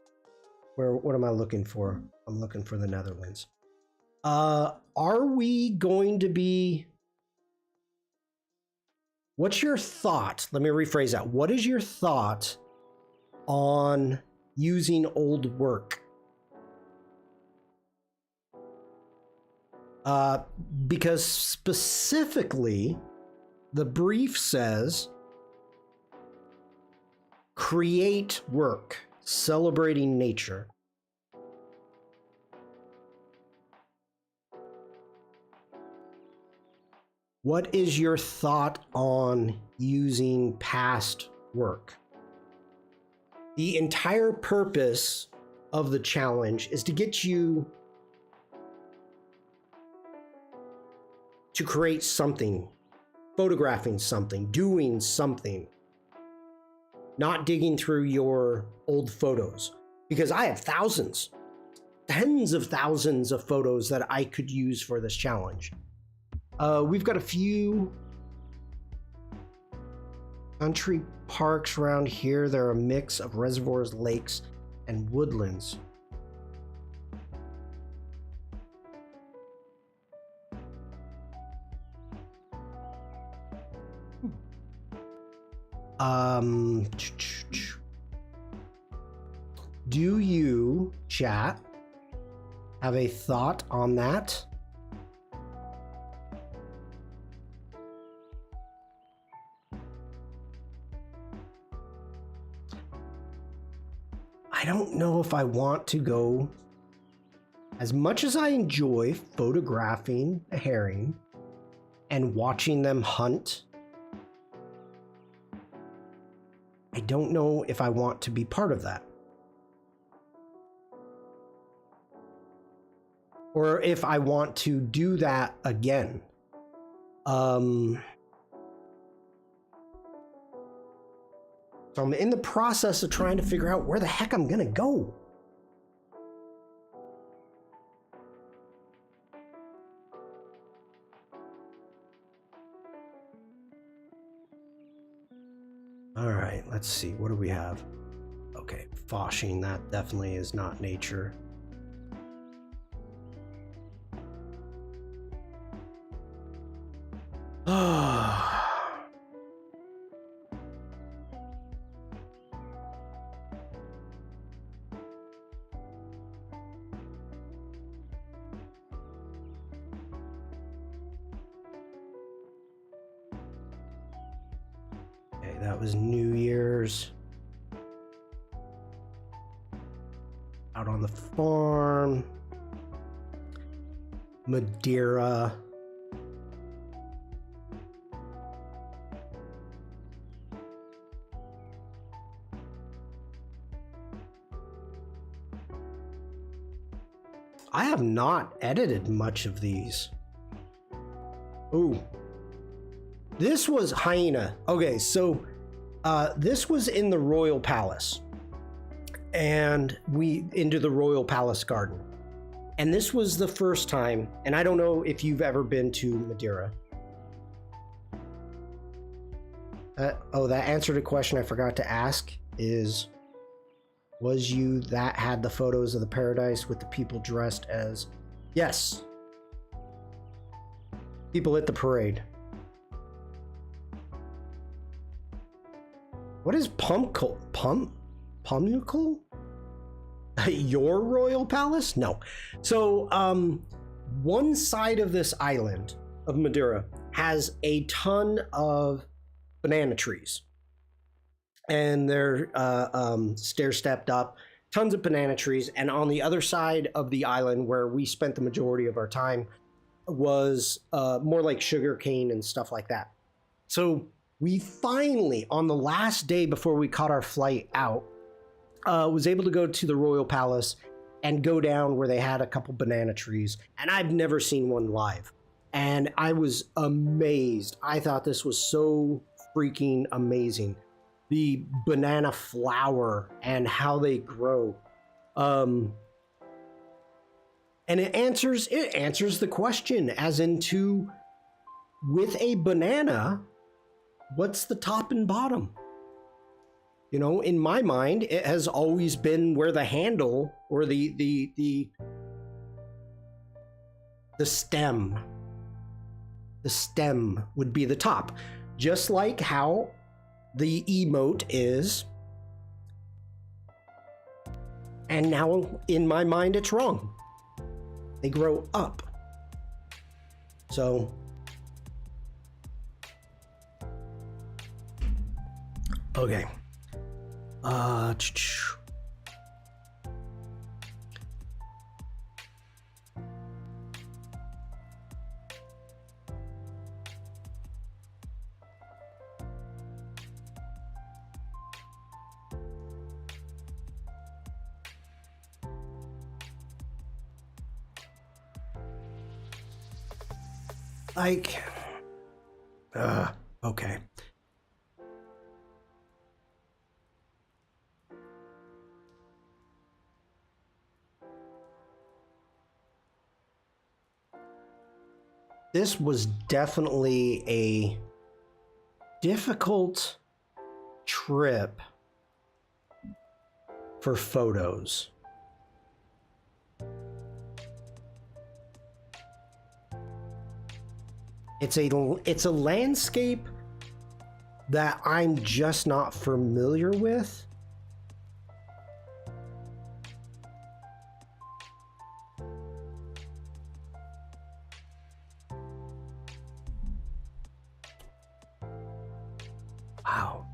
What am I looking for? I'm looking for the Netherlands. Are we going to be... What's your thought? Let me rephrase that. What is your thought on using old work? Because specifically, the brief says, create work, celebrating nature. What is your thought on using past work? The entire purpose of the challenge is to get you to create something, photographing something, doing something, not digging through your old photos, because I have thousands, tens of thousands of photos that I could use for this challenge. We've got a few country parks around here. They're a mix of reservoirs, lakes, and woodlands. Do you, chat, have a thought on that? I don't know if I want to go. As much as I enjoy photographing a herring and watching them hunt, I don't know if I want to be part of that. Or if I want to do that again. So I'm in the process of trying to figure out where the heck I'm gonna go. All right, let's see. What do we have? Okay, foshing. That definitely is not nature. Okay, that was New Year's. Out on the farm. Madeira. I have not edited much of these. Ooh. This was hyena. Okay, so this was in the Royal Palace. And we into the Royal Palace garden. And this was the first time, and I don't know if you've ever been to Madeira. That answered a question I forgot to ask is, was you that had the photos of the paradise with the people dressed as... Yes. People at the parade. What is Pumcul? Pumcul? Your royal palace? No. So, one side of this island of Madeira has a ton of banana trees. And they're stair-stepped up, tons of banana trees. And on the other side of the island, where we spent the majority of our time, was more like sugar cane and stuff like that. So we finally, on the last day before we caught our flight out, was able to go to the Royal Palace and go down where they had a couple banana trees. And I've never seen one live. And I was amazed. I thought this was so freaking amazing. The banana flower and how they grow. And it answers the question as into, with a banana, what's the top and bottom? You know, in my mind, it has always been where the handle or the stem would be the top. Just like how the emote is. And now in my mind, it's wrong. They grow up. So, okay. Like, okay. This was definitely a difficult trip for photos. It's a landscape that I'm just not familiar with. Wow.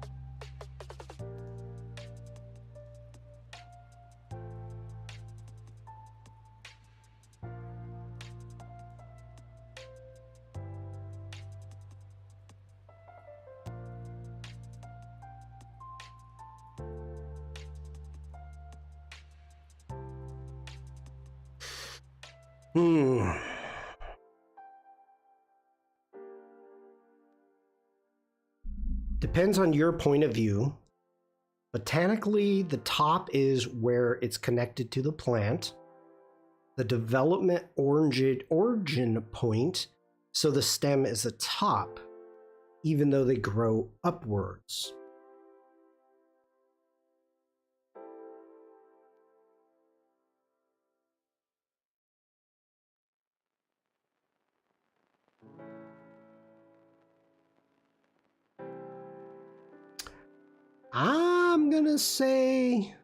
Depends on your point of view. Botanically, the top is where it's connected to the plant. The development origin point, so the stem is the top, even though they grow upwards. I'm gonna say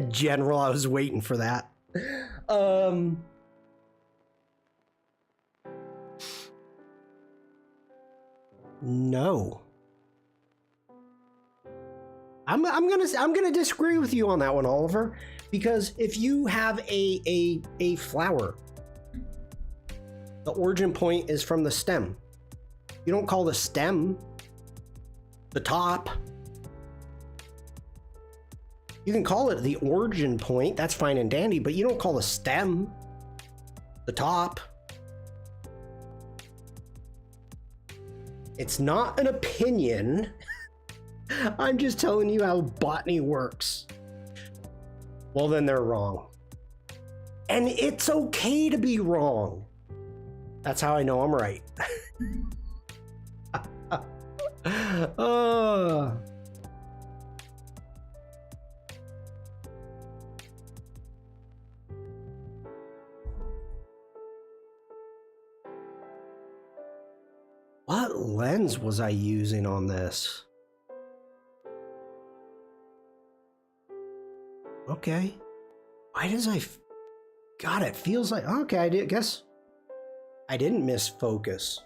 general. I was waiting for that. No. I'm gonna disagree with you on that one, Oliver, because if you have a flower, the origin point is from the stem. You don't call the stem the top. You can call it the origin point, that's fine and dandy, but you don't call the stem the top. It's not an opinion. I'm just telling you how botany works. Well, then they're wrong. And it's okay to be wrong. That's how I know I'm right. What lens was I using on this? Okay. Why does God, it feels like... Okay, I guess I didn't miss focus.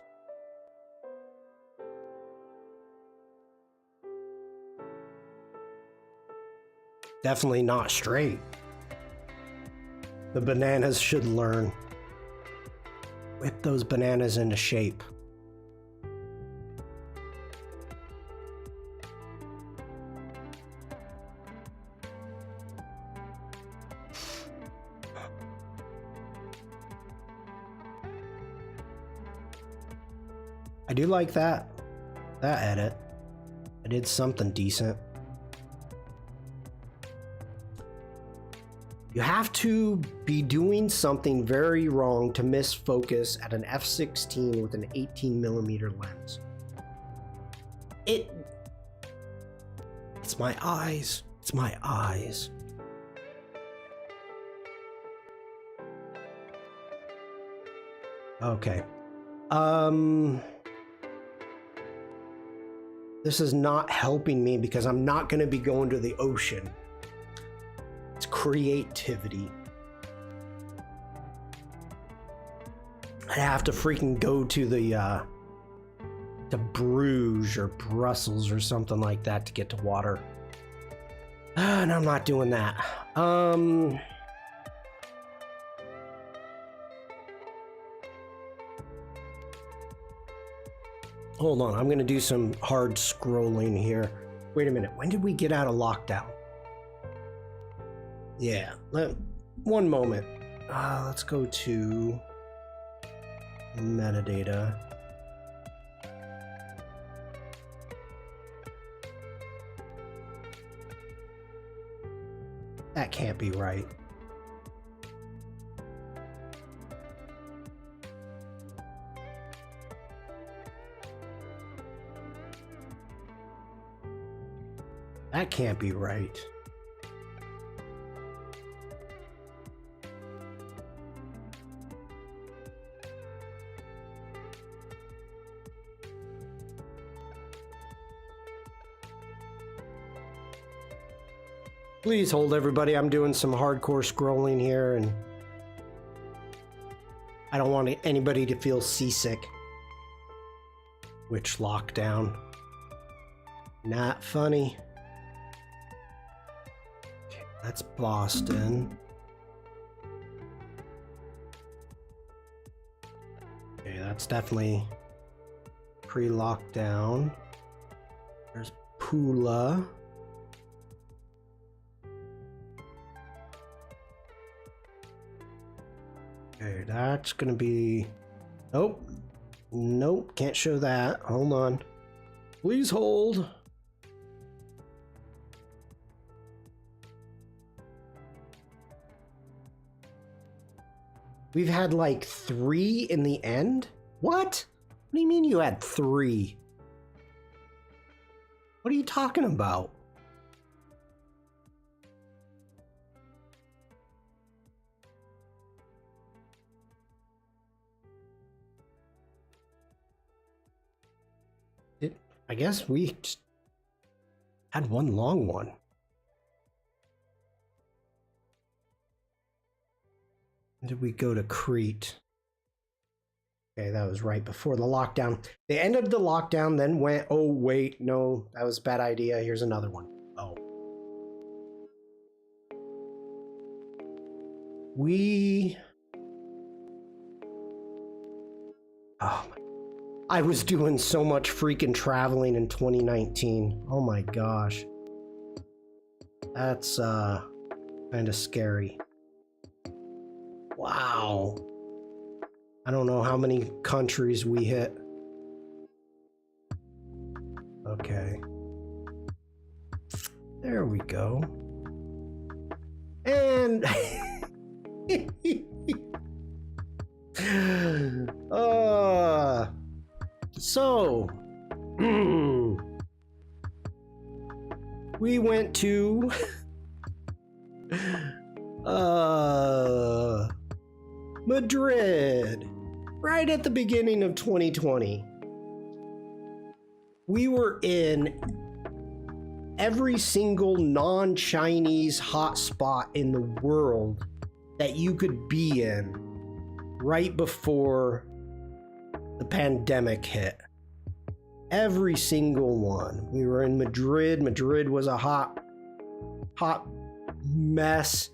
Definitely not straight. The bananas should learn. Whip those bananas into shape. I do like that edit. I did something decent. You have to be doing something very wrong to miss focus at an f/16 with an 18mm lens. It's my eyes. It's my eyes. Okay. This is not helping me because I'm not going to be going to the ocean. It's creativity. I'd have to freaking go to the to Bruges or Brussels or something like that to get to water. And I'm not doing that. Hold on, I'm gonna do some hard scrolling here. Wait a minute, when did we get out of lockdown? Yeah, one moment. Let's go to metadata. That can't be right. That can't be right. Please hold, everybody. I'm doing some hardcore scrolling here, and I don't want anybody to feel seasick. Which lockdown? Not funny. Okay, that's Boston. Okay, that's definitely pre-lockdown. There's Pula. Okay, that's gonna be... Nope. Nope, can't show that. Hold on. Please hold. We've had like 3 in the end? What? What do you mean you had 3? What are you talking about? I guess we Had one long one. Did we go to Crete? Okay, that was right before the lockdown. They ended the lockdown, then went, oh, wait, no, that was a bad idea. Here's another one. Oh. Oh, I was doing so much freaking traveling in 2019. Oh my gosh. That's kind of scary. Wow. I don't know how many countries we hit. Okay. There we go. And so we went to Madrid right at the beginning of 2020. We were in every single non-Chinese hotspot in the world that you could be in right before the pandemic hit. Every single one. We were in Madrid. Madrid was a hot mess.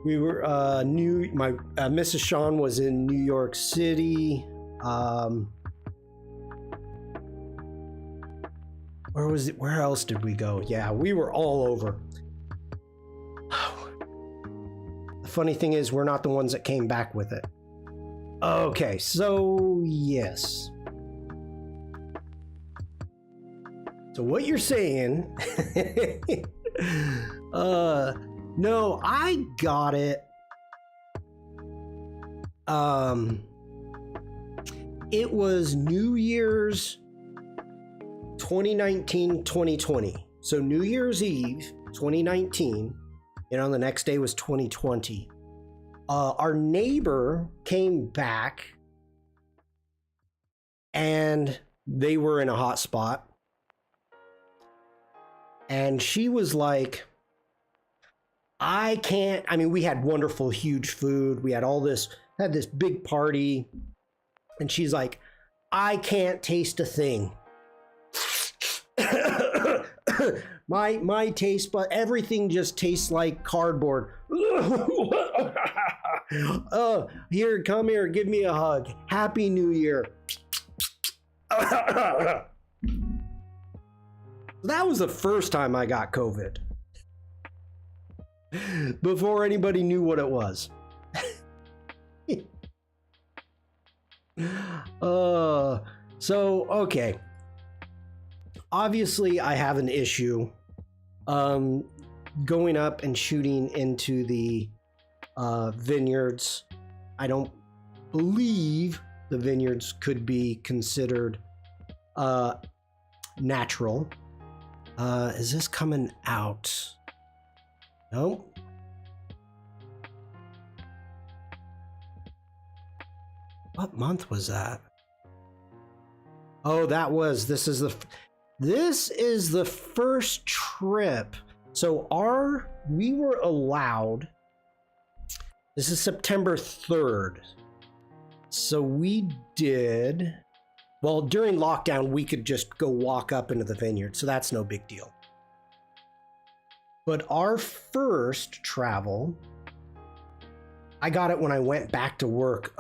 We were Mrs. Shawn was in New York City. Where else did we go? Yeah, we were all over. The funny thing is, we're not the ones that came back with it. Okay, so yes. So what you're saying, no, I got it. It was New Year's 2019-2020. So New Year's Eve 2019, the next day was 2020. Our neighbor came back and they were in a hot spot. And she was like, we had wonderful, huge food. We had had this big party. And she's like, I can't taste a thing. my taste, but everything just tastes like cardboard. Here, come here, give me a hug. Happy New Year. That was the first time I got COVID. Before anybody knew what it was. So, okay. Obviously, I have an issue going up and shooting into the vineyards. I don't believe the vineyards could be considered natural. Is this coming out? No. What month was that? Oh, this is the first trip. So we were allowed, this is September 3rd. So we did, during lockdown, we could just go walk up into the vineyard. So that's no big deal. But our first travel, I got it when I went back to work.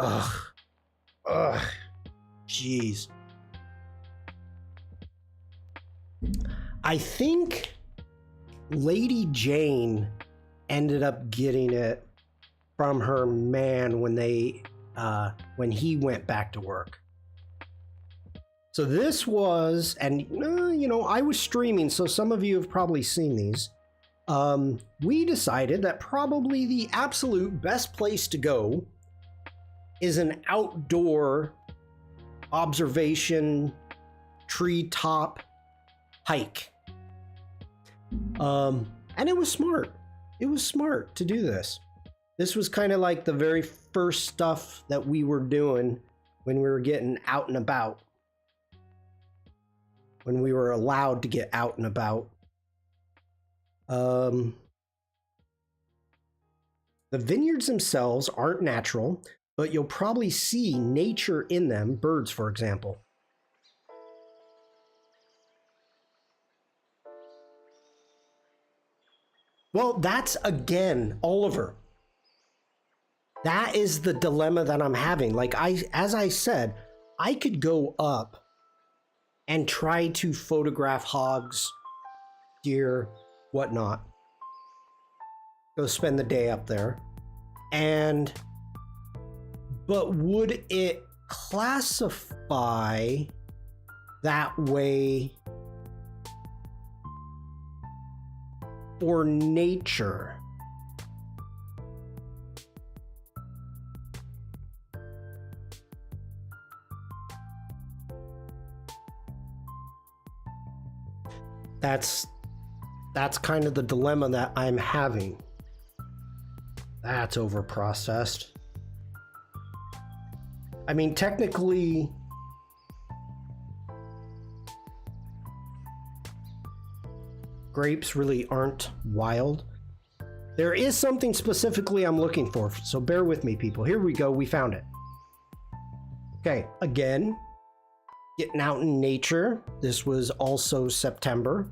Jeez. I think Lady Jane ended up getting it from her man when he went back to work. So this was, and I was streaming, so some of you have probably seen these. We decided that probably the absolute best place to go is an outdoor observation treetop hike. And it was smart. It was smart to do this. This was kind of like the very first stuff that we were doing when we were getting out and about. When we were allowed to get out and about. The vineyards themselves aren't natural, but you'll probably see nature in them, birds, for example. Well, that's again, Oliver. That is the dilemma that I'm having. Like as I said, I could go up and try to photograph hogs, deer, whatnot. Go spend the day up there. But would it classify that way for nature? That's kind of the dilemma that I'm having. That's overprocessed. I mean, technically, grapes really aren't wild. There is something specifically I'm looking for, so bear with me, people. Here we go, we found it. Okay, again, getting out in nature. This was also September.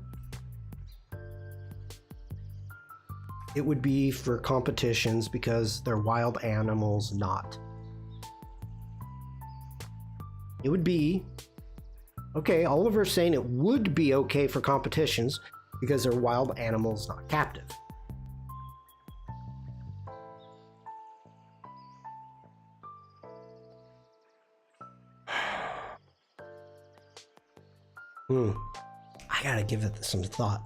It would be for competitions because they're wild animals, not. It would be, okay, Oliver's saying it would be okay for competitions because they're wild animals, not captive. I gotta give it some thought.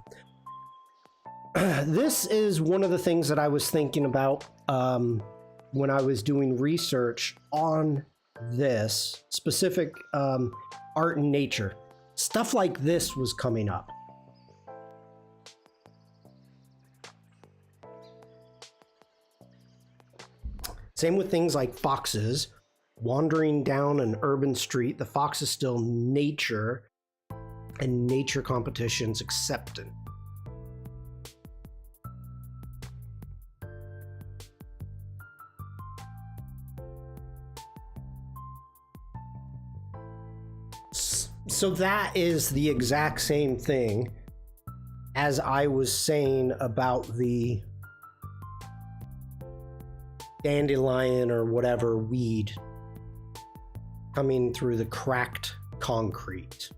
This is one of the things that I was thinking about when I was doing research on this specific art and nature. Stuff like this was coming up. Same with things like foxes. Wandering down an urban street, the fox is still nature, and nature competitions accepted. So that is the exact same thing as I was saying about the dandelion or whatever weed coming through the cracked concrete.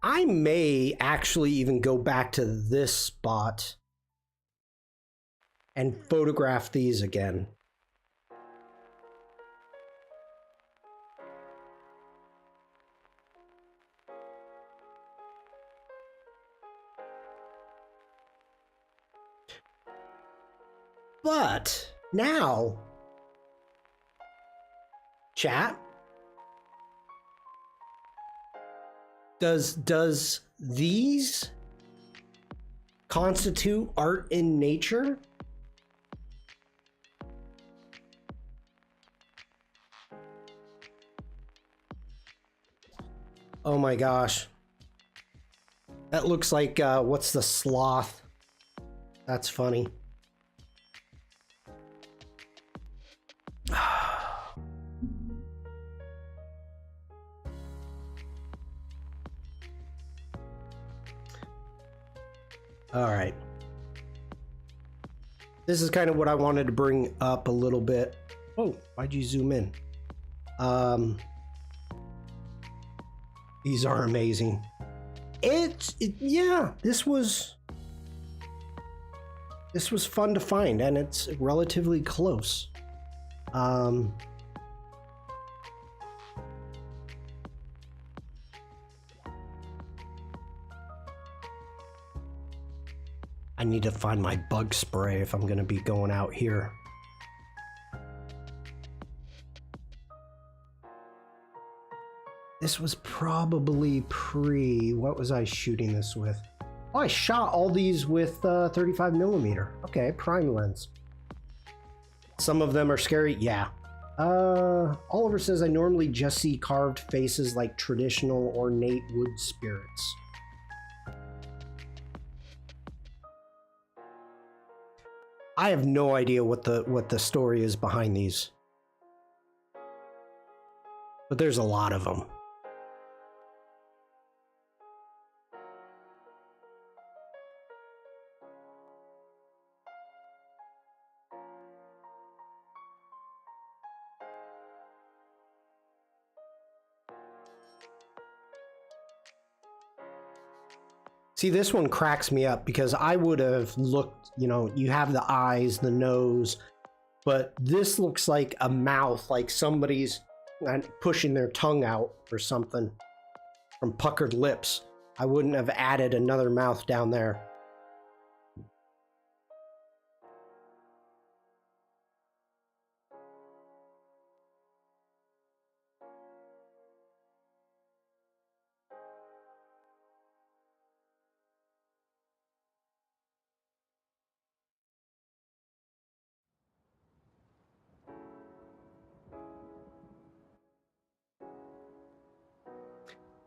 I may actually even go back to this spot and photograph these again. But now, chat, does these constitute art in nature? Oh my gosh. That looks like, what's the sloth? That's funny. All right. This is kind of what I wanted to bring up a little bit. Oh, why'd you zoom in? These are amazing. Yeah, this was fun to find, and it's relatively close. I need to find my bug spray if I'm going to be going out here. This was probably what was I shooting this with? Oh, I shot all these with 35mm. Okay, prime lens. Some of them are scary, yeah. Oliver says, I normally just see carved faces like traditional ornate wood spirits. I have no idea what the story is behind these. But there's a lot of them. See, this one cracks me up because I would have looked, you know, you have the eyes, the nose, but this looks like a mouth, like somebody's pushing their tongue out or something from puckered lips. I wouldn't have added another mouth down there.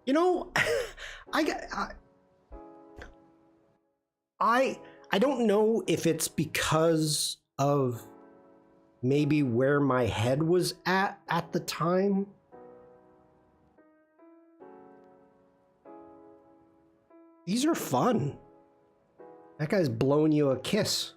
You know, I don't know if it's because of maybe where my head was at the time. These are fun. That guy's blowing you a kiss.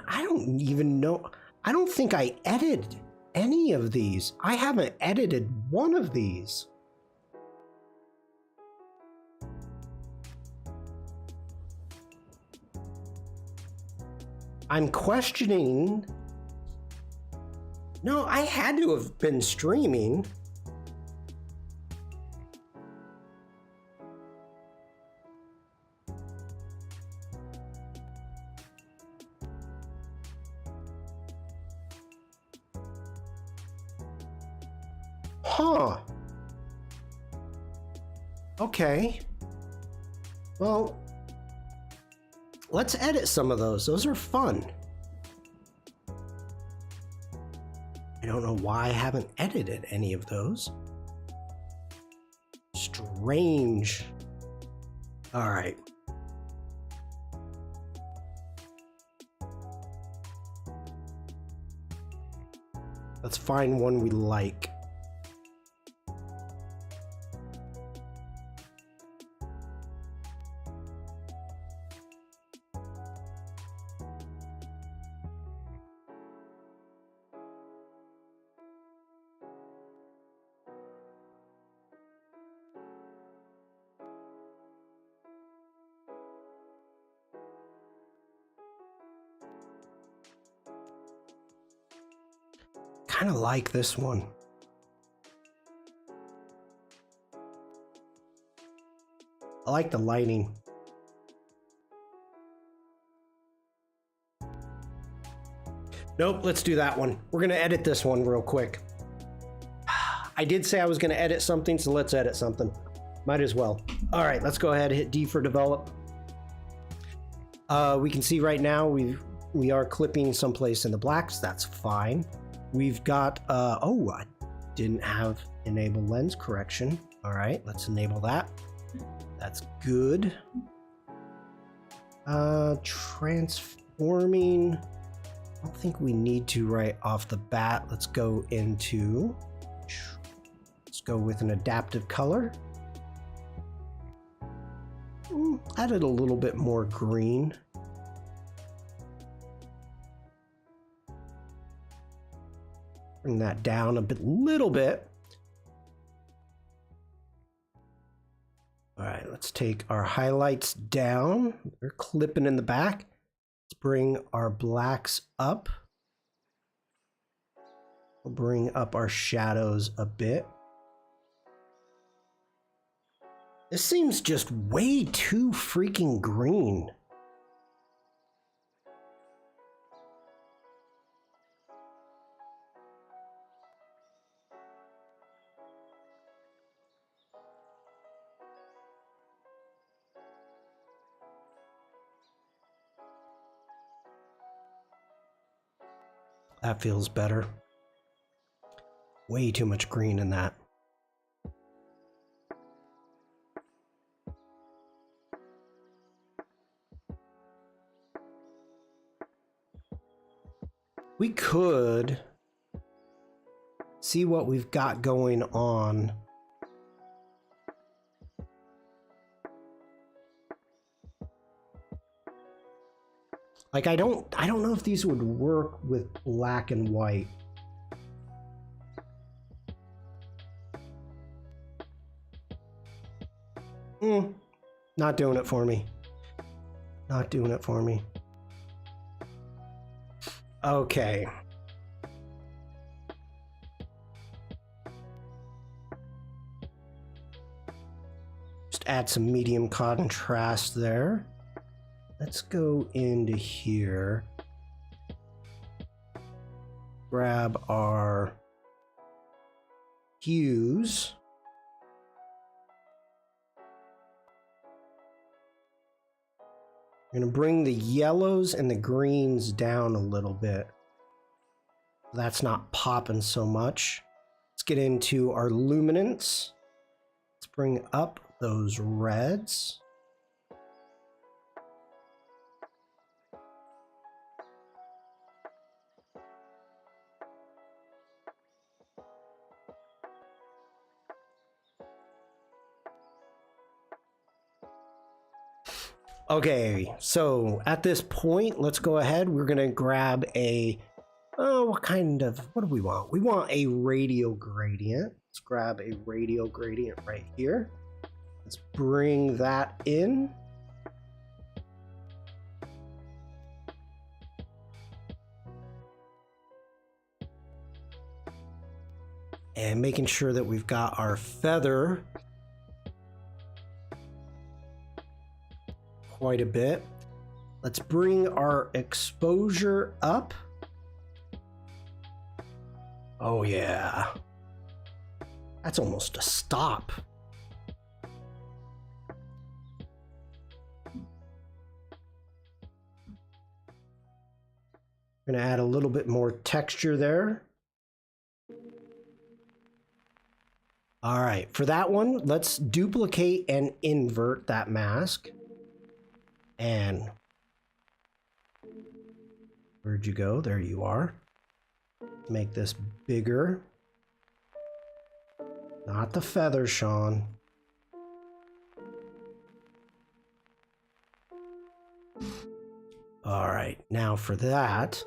I don't even know. I don't think I edited any of these. I haven't edited one of these. I'm questioning. No, I had to have been streaming. Huh. Okay. Well, let's edit some of those. Those are fun. I don't know why I haven't edited any of those. Strange. All right. Let's find one we like. Kind of like this one. I like the lighting. Nope, let's do that one. We're gonna edit this one real quick. I did say I was gonna edit something, so let's edit something. Might as well. All right, let's go ahead and hit D for develop. We can see right now we are clipping someplace in the blacks. That's fine. We've got, oh, I didn't have enable lens correction. All right, let's enable that. That's good. Transforming. I don't think we need to right off the bat. Let's go with an adaptive color. Added a little bit more green. Bring that down a little bit. All right, let's take our highlights down. They're clipping in the back. Let's bring our blacks up. We'll bring up our shadows a bit. This seems just way too freaking green. That feels better. Way too much green in that. We could see what we've got going on. Like I don't know if these would work with black and white. Not doing it for me. Not doing it for me. Okay. Just add some medium contrast there. Let's go into here. Grab our hues. I'm going to bring the yellows and the greens down a little bit. That's not popping so much. Let's get into our luminance. Let's bring up those reds. Okay, so at this point, let's go ahead. We're gonna grab a, what do we want? We want a radial gradient. Let's grab a radial gradient right here. Let's bring that in. And making sure that we've got our feather quite a bit. Let's bring our exposure up. Oh yeah. That's almost a stop. We're gonna add a little bit more texture there. All right, for that one, let's duplicate and invert that mask. And where'd you go? There you are. Make this bigger. Not the feather, Shawn. All right, now for that,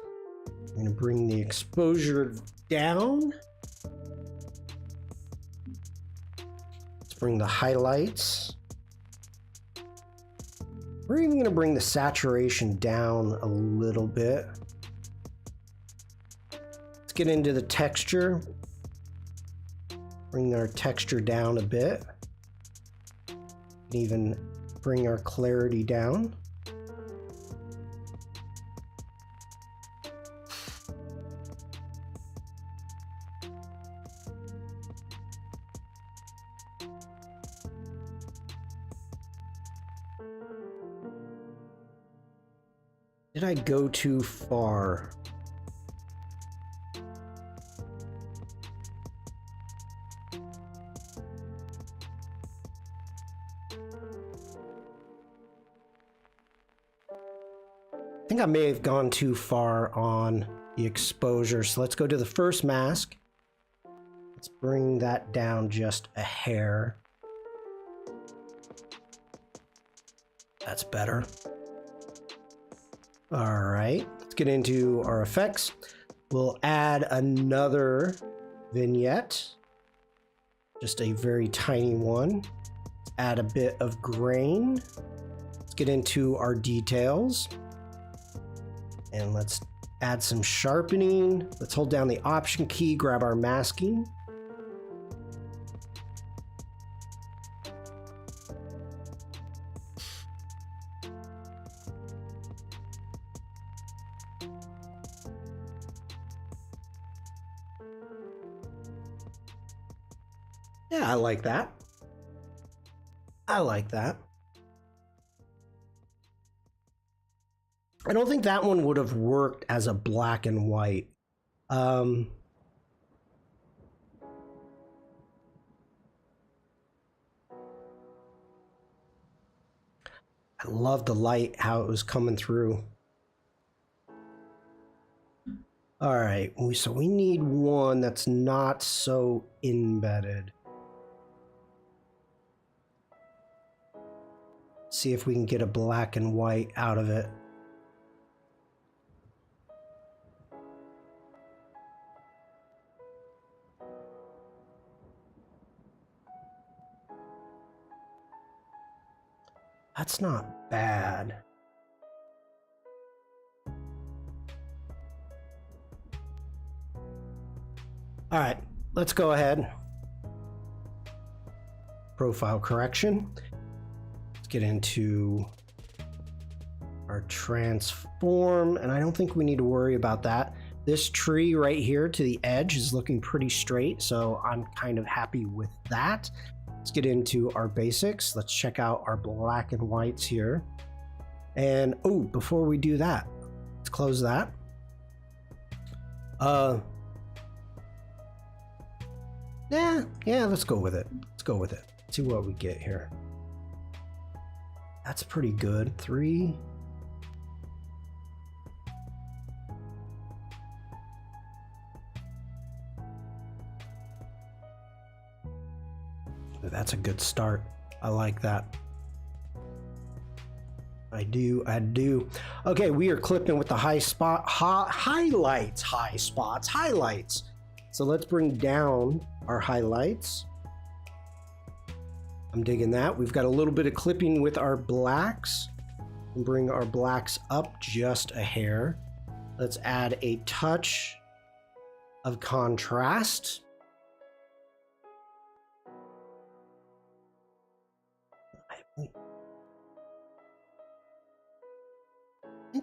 I'm going to bring the exposure down. Let's bring the highlights. We're even going to bring the saturation down a little bit. Let's get into the texture. Bring our texture down a bit. Even bring our clarity down. Did I go too far? I think I may have gone too far on the exposure. So let's go to the first mask. Let's bring that down just a hair. That's better. All right, let's get into our effects. We'll add another vignette, just a very tiny one. Add a bit of grain. Let's get into our details. And let's add some sharpening. Let's hold down the Option key, grab our masking. Yeah, I like that. I like that. I don't think that one would have worked as a black and white. Um, I love the light, how it was coming through. All right, so we need one that's not so embedded. See if we can get a black and white out of it. That's not bad. All right, let's go ahead. Profile correction. Let's get into our transform, and I don't think we need to worry about that. This tree right here to the edge is looking pretty straight, so I'm kind of happy with that. Let's get into our basics. Let's check out our black and whites here. And oh, before we do that, let's close that. Yeah, let's go with it. Let's go with it. See what we get here. That's pretty good. 3. That's a good start. I like that. I do. Okay, we are clipping with the highlights. So let's bring down our highlights. I'm digging that. We've got a little bit of clipping with our blacks. And bring our blacks up just a hair. Let's add a touch of contrast.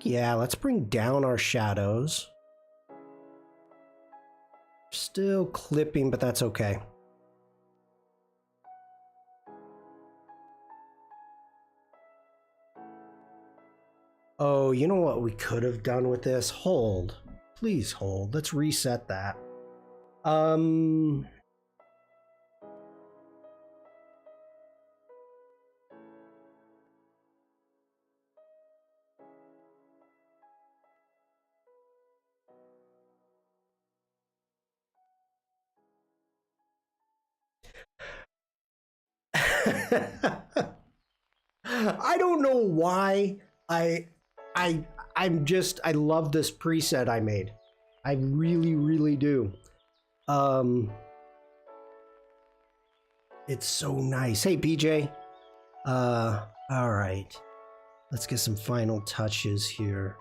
Yeah, let's bring down our shadows. Still clipping, but that's okay. Oh, you know what we could have done with this? Hold. Please hold. Let's reset that. I don't know why I love this preset I made. I really do. It's so nice. Hey PJ. All right. Let's get some final touches here.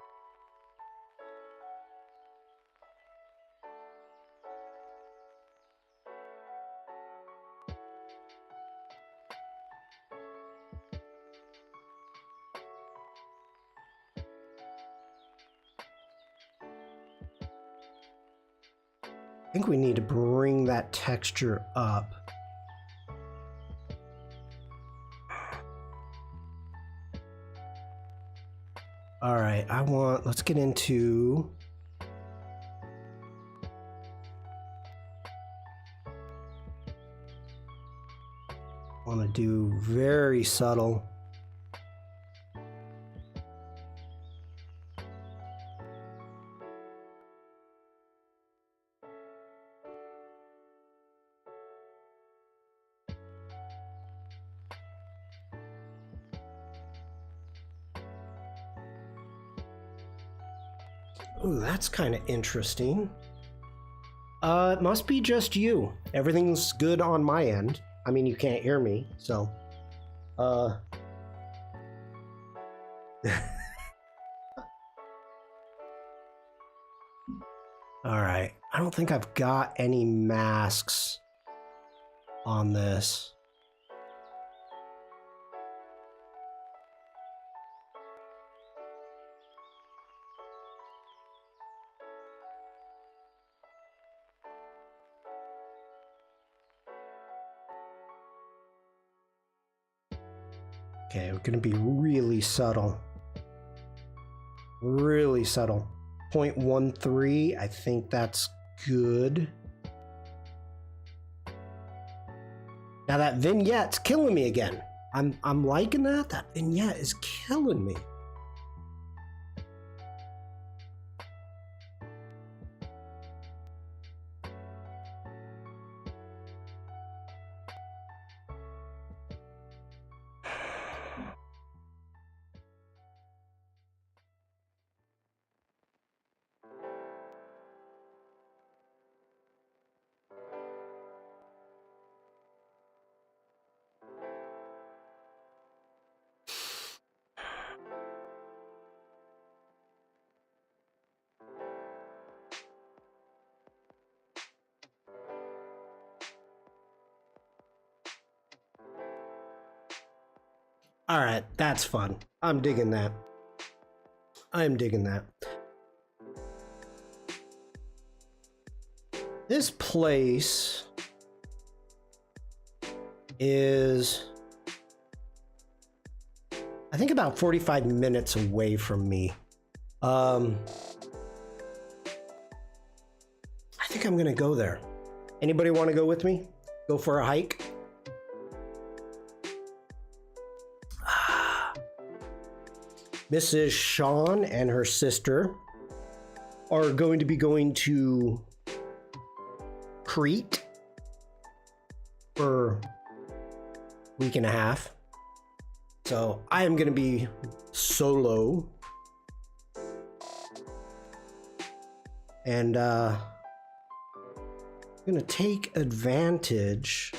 I think we need to bring that texture up. All right, let's get into want to do very subtle. Ooh, that's kind of interesting. It must be just you. Everything's good on my end. I mean, you can't hear me, so... All right. I don't think I've got any masks on this. Okay, we're gonna be really subtle. Really subtle. 0.13. I think that's good. Now that vignette's killing me again. I'm liking that. That vignette is killing me. All right, that's fun. I'm digging that. I'm digging that. This place is, I think, about 45 minutes away from me. I think I'm gonna go there. Anybody want to go with me? Go for a hike? Mrs. Shawn and her sister are going to be going to Crete for a week and a half. So I am going to be solo. And I'm going to take advantage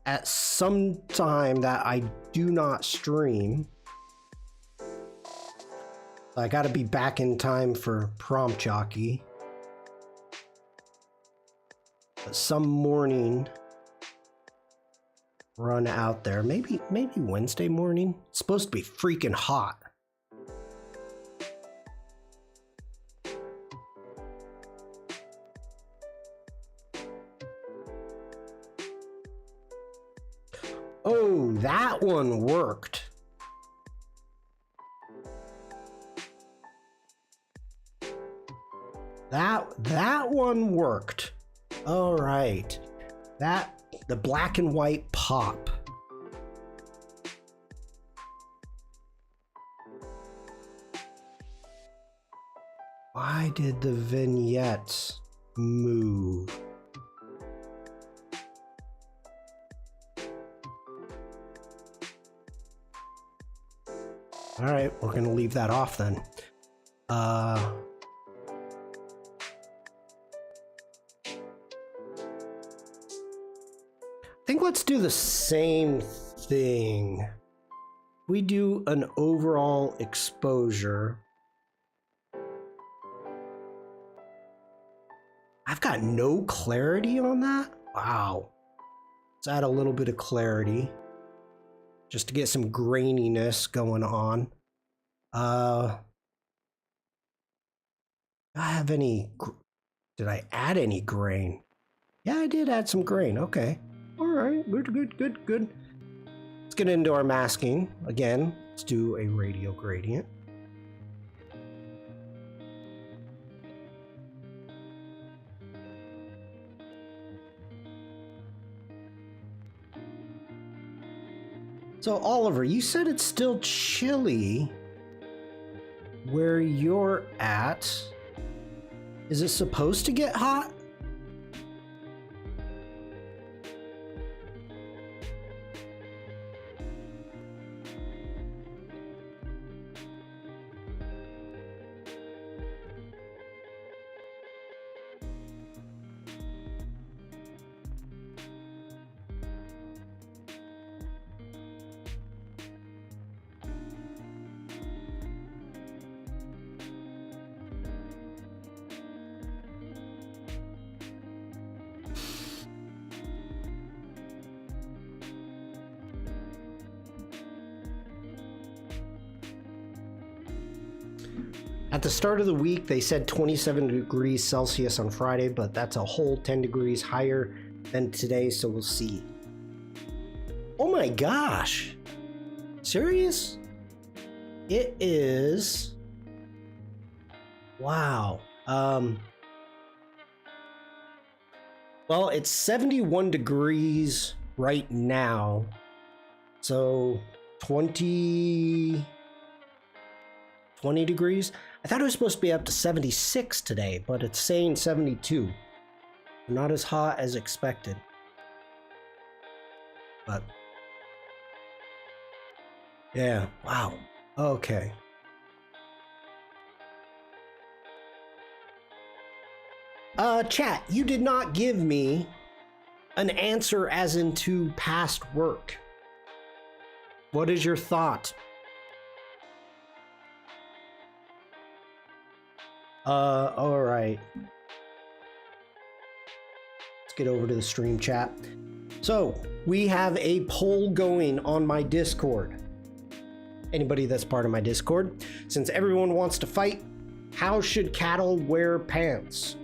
at some time that I do not stream. I gotta be back in time for prompt jockey. But some morning, run out there. Maybe Wednesday morning. It's supposed to be freaking hot. Oh, that one worked. That one worked. All right. The black and white pop. Why did the vignettes move? All right, we're gonna leave that off then. I think let's do the same thing. We do an overall exposure. I've got no clarity on that. Wow. Let's add a little bit of clarity just to get some graininess going on. I have any, did I add any grain? Yeah, I did add some grain. Okay. All right, good. Let's get into our masking. Again, let's do a radial gradient. So Oliver, you said it's still chilly where you're at. Is it supposed to get hot? At the start of the week, they said 27 degrees Celsius on Friday, but that's a whole 10 degrees higher than today, so we'll see. Oh my gosh. Serious? It is Wow. Well, it's 71 degrees right now. So 20 degrees. I thought it was supposed to be up to 76 today, but it's saying 72. Not as hot as expected. But yeah, wow. Okay. Chat, you did not give me an answer as into past work. What is your thought? All right. Let's get over to the stream chat. So, we have a poll going on my Discord. Anybody that's part of my Discord, since everyone wants to fight, how should cattle wear pants?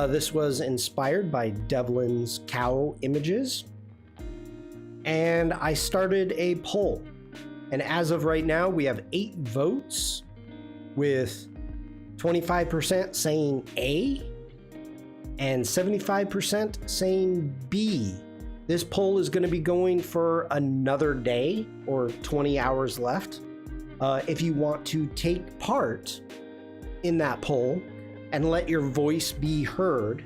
This was inspired by Devlin's cow images. And I started a poll. And as of right now, we have 8 votes with 25% saying A and 75% saying B. This poll is going to be going for another day or 20 hours left. If you want to take part in that poll and let your voice be heard,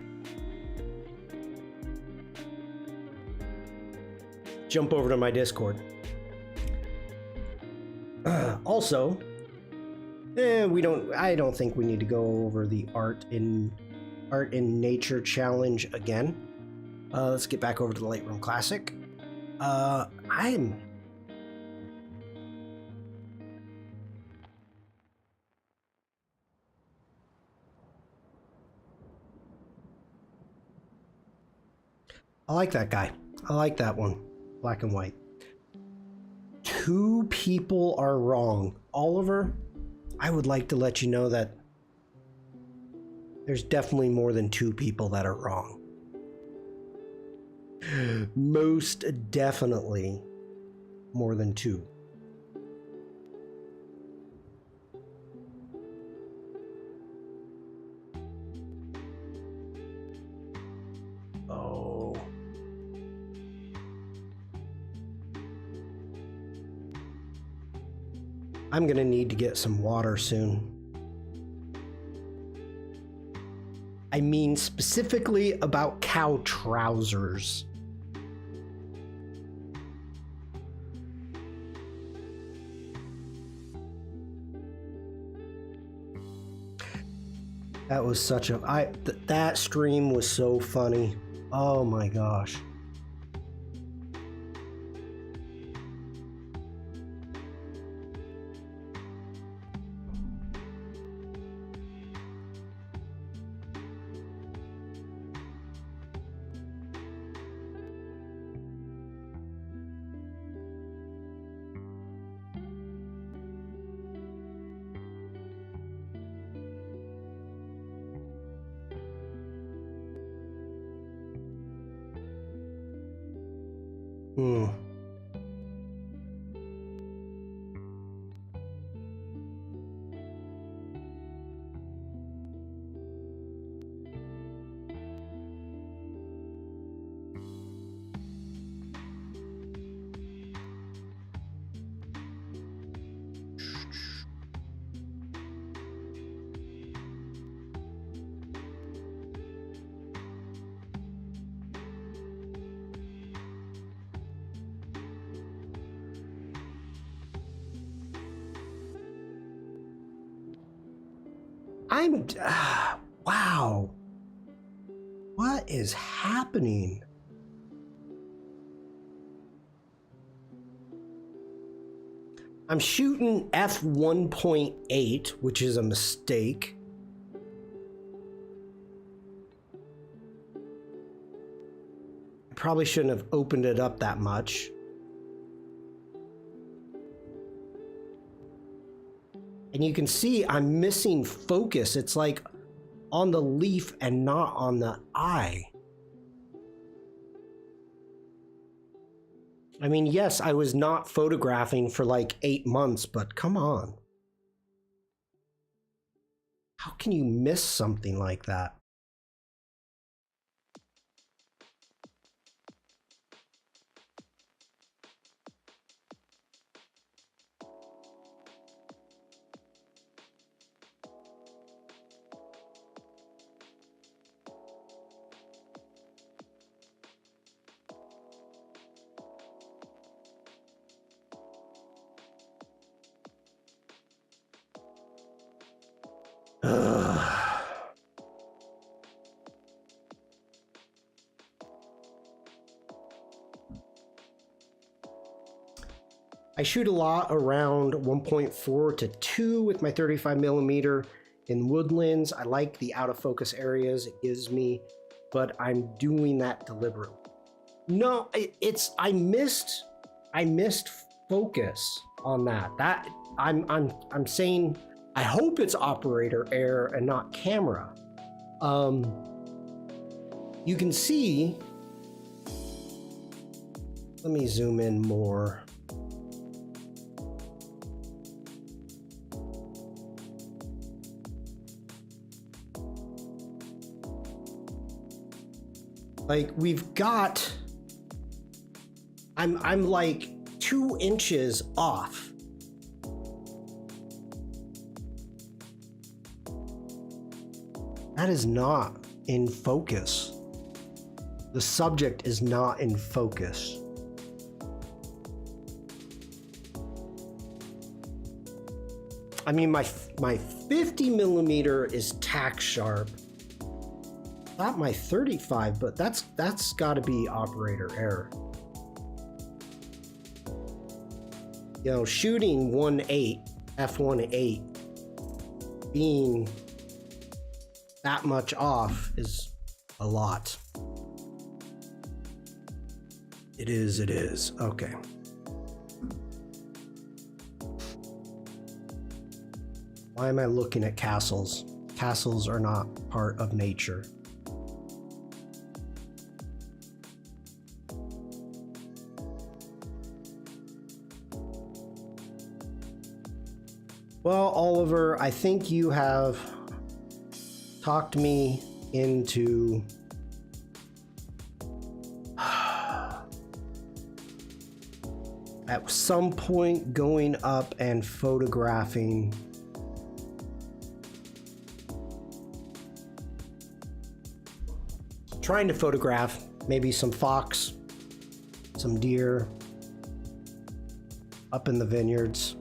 jump over to my Discord. Also, I don't think we need to go over the art in nature challenge again. Let's get back over to the Lightroom Classic. I like that guy. I like that one. Black and white. 2 people are wrong. Oliver, I would like to let you know that there's definitely more than 2 people that are wrong. Most definitely more than 2. Oh. I'm gonna need to get some water soon. I mean specifically about cow trousers. That was such a that stream was so funny. Oh my gosh. Hmm. Wow. What is happening? I'm shooting f1.8, which is a mistake. I probably shouldn't have opened it up that much. And you can see I'm missing focus. It's like on the leaf and not on the eye. I mean, yes, I was not photographing for like 8 months, but come on. How can you miss something like that? I shoot a lot around 1.4 to 2 with my 35 millimeter in woodlands. I like the out of focus areas it gives me, but I'm doing that deliberately. No, I missed focus on that. I'm saying I hope it's operator error and not camera. You can see, let me zoom in more. Like we've got, I'm like 2 inches off. That is not in focus. The subject is not in focus. I mean, my 50 millimeter is tack sharp. Not my 35, but that's got to be operator error. You know, shooting 1.8 f1.8 being that much off is a lot. It is. Okay. Why am I looking at castles? Castles are not part of nature. Well, Oliver, I think you have talked me into at some point going up and photographing trying to photograph maybe some fox, some deer up in the vineyards.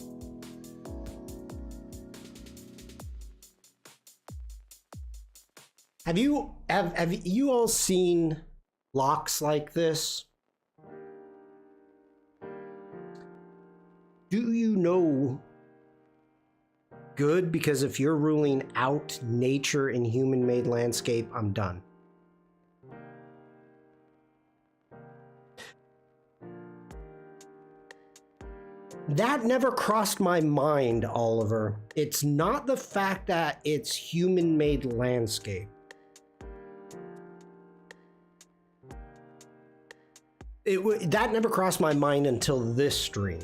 Have you all seen locks like this? Do you know good? Because if you're ruling out nature and human-made landscape, I'm done. That never crossed my mind, Oliver. It's not the fact that it's human-made landscape. That never crossed my mind until this stream.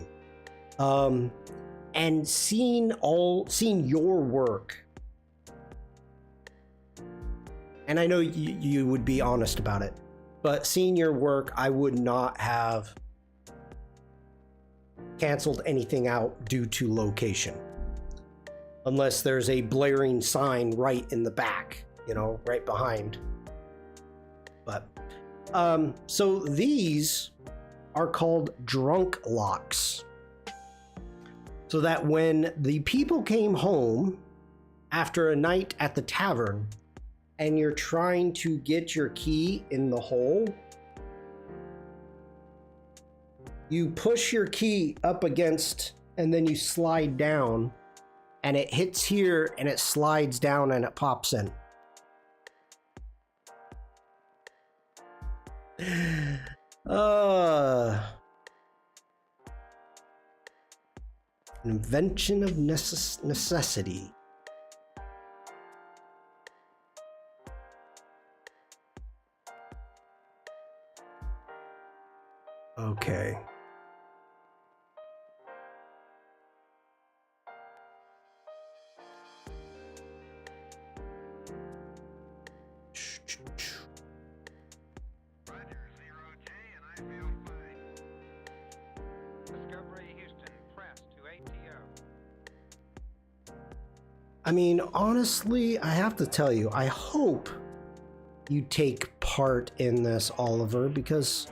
And seeing your work, and I know you would be honest about it, but seeing your work, I would not have canceled anything out due to location, unless there's a blaring sign right in the back, you know, right behind. But so these are called drunk locks, so that when the people came home after a night at the tavern and you're trying to get your key in the hole, you push your key up against and then you slide down and it hits here and it slides down and it pops in. Invention of necessity. Okay. I mean, honestly, I have to tell you, I hope you take part in this, Oliver, because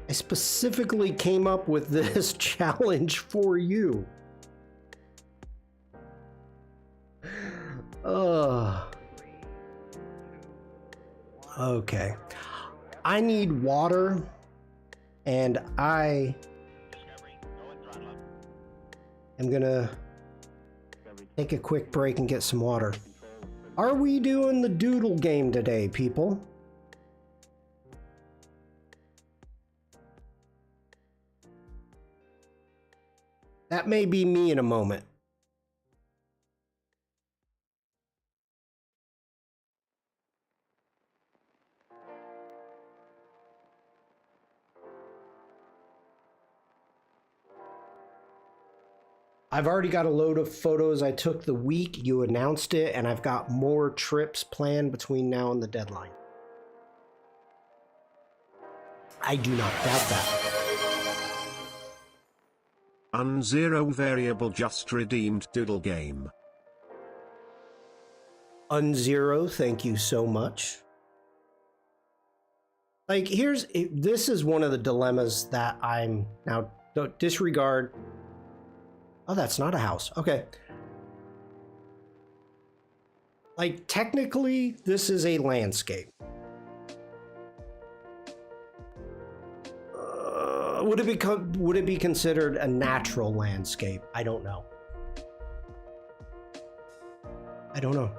I specifically came up with this challenge for you. Okay. I need water, and I am gonna take a quick break and get some water. Are we doing the doodle game today, people? That may be me in a moment. I've already got a load of photos I took the week you announced it, and I've got more trips planned between now and the deadline. I do not doubt that. Unzero variable just redeemed doodle game. Unzero, thank you so much. Like, this is one of the dilemmas that I'm now, don't disregard. Oh, that's not a house. Okay. Like, technically, this is a landscape. Would it be considered a natural landscape? I don't know. I don't know.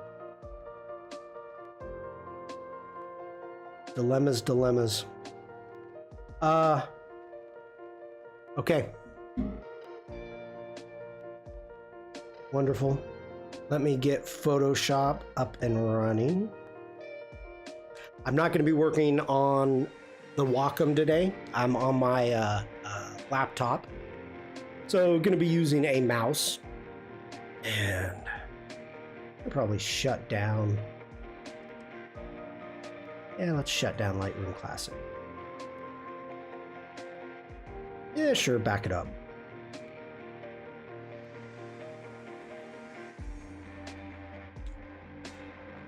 Dilemmas. Okay. Wonderful. Let me get Photoshop up and running. I'm not going to be working on the Wacom today. I'm on my laptop. So going to be using a mouse. And I'll probably shut down. Yeah, let's shut down Lightroom Classic. Yeah, sure, back it up.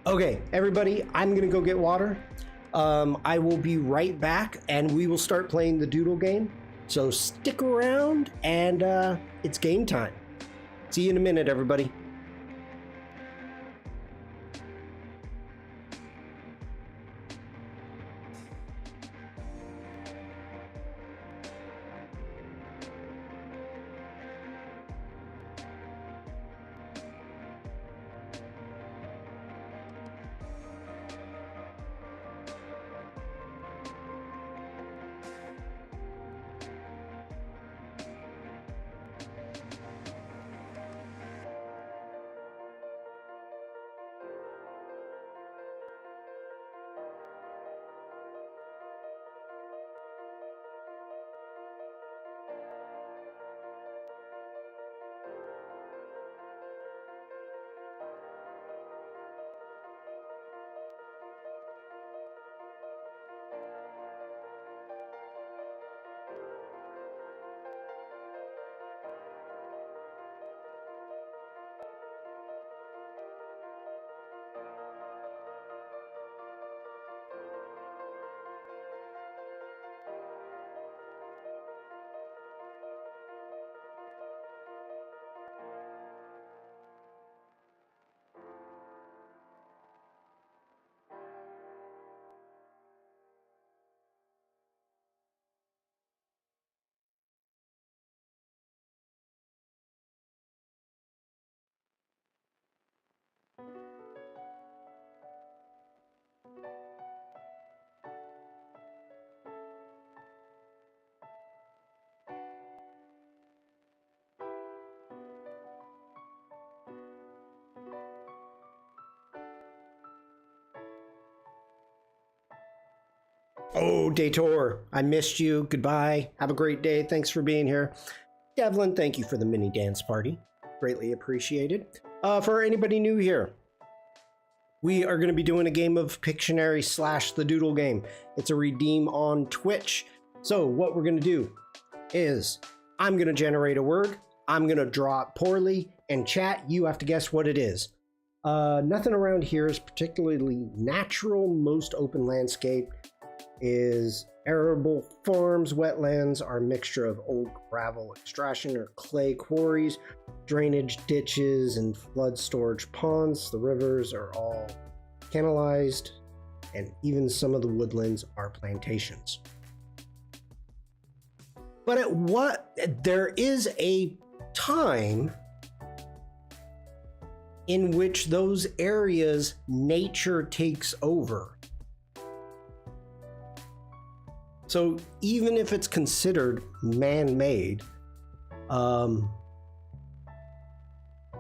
Okay, everybody, I'm gonna go get water. I will be right back and we will start playing the doodle game. So stick around and it's game time. See you in a minute, everybody. Oh, Dator, I missed you. Goodbye. Have a great day. Thanks for being here. Devlin, thank you for the mini dance party. Greatly appreciated. For anybody new here, we are going to be doing a game of Pictionary / the Doodle Game. It's a redeem on Twitch. So what we're going to do is I'm going to generate a word. I'm going to draw it poorly, and chat, you have to guess what it is. Nothing around here is particularly natural. Most open landscape is arable farms. Wetlands are a mixture of old gravel extraction or clay quarries, drainage ditches, and flood storage ponds. The rivers are all canalized, and even some of the woodlands are plantations. But there is a time in which those areas nature takes over. So even if it's considered man-made,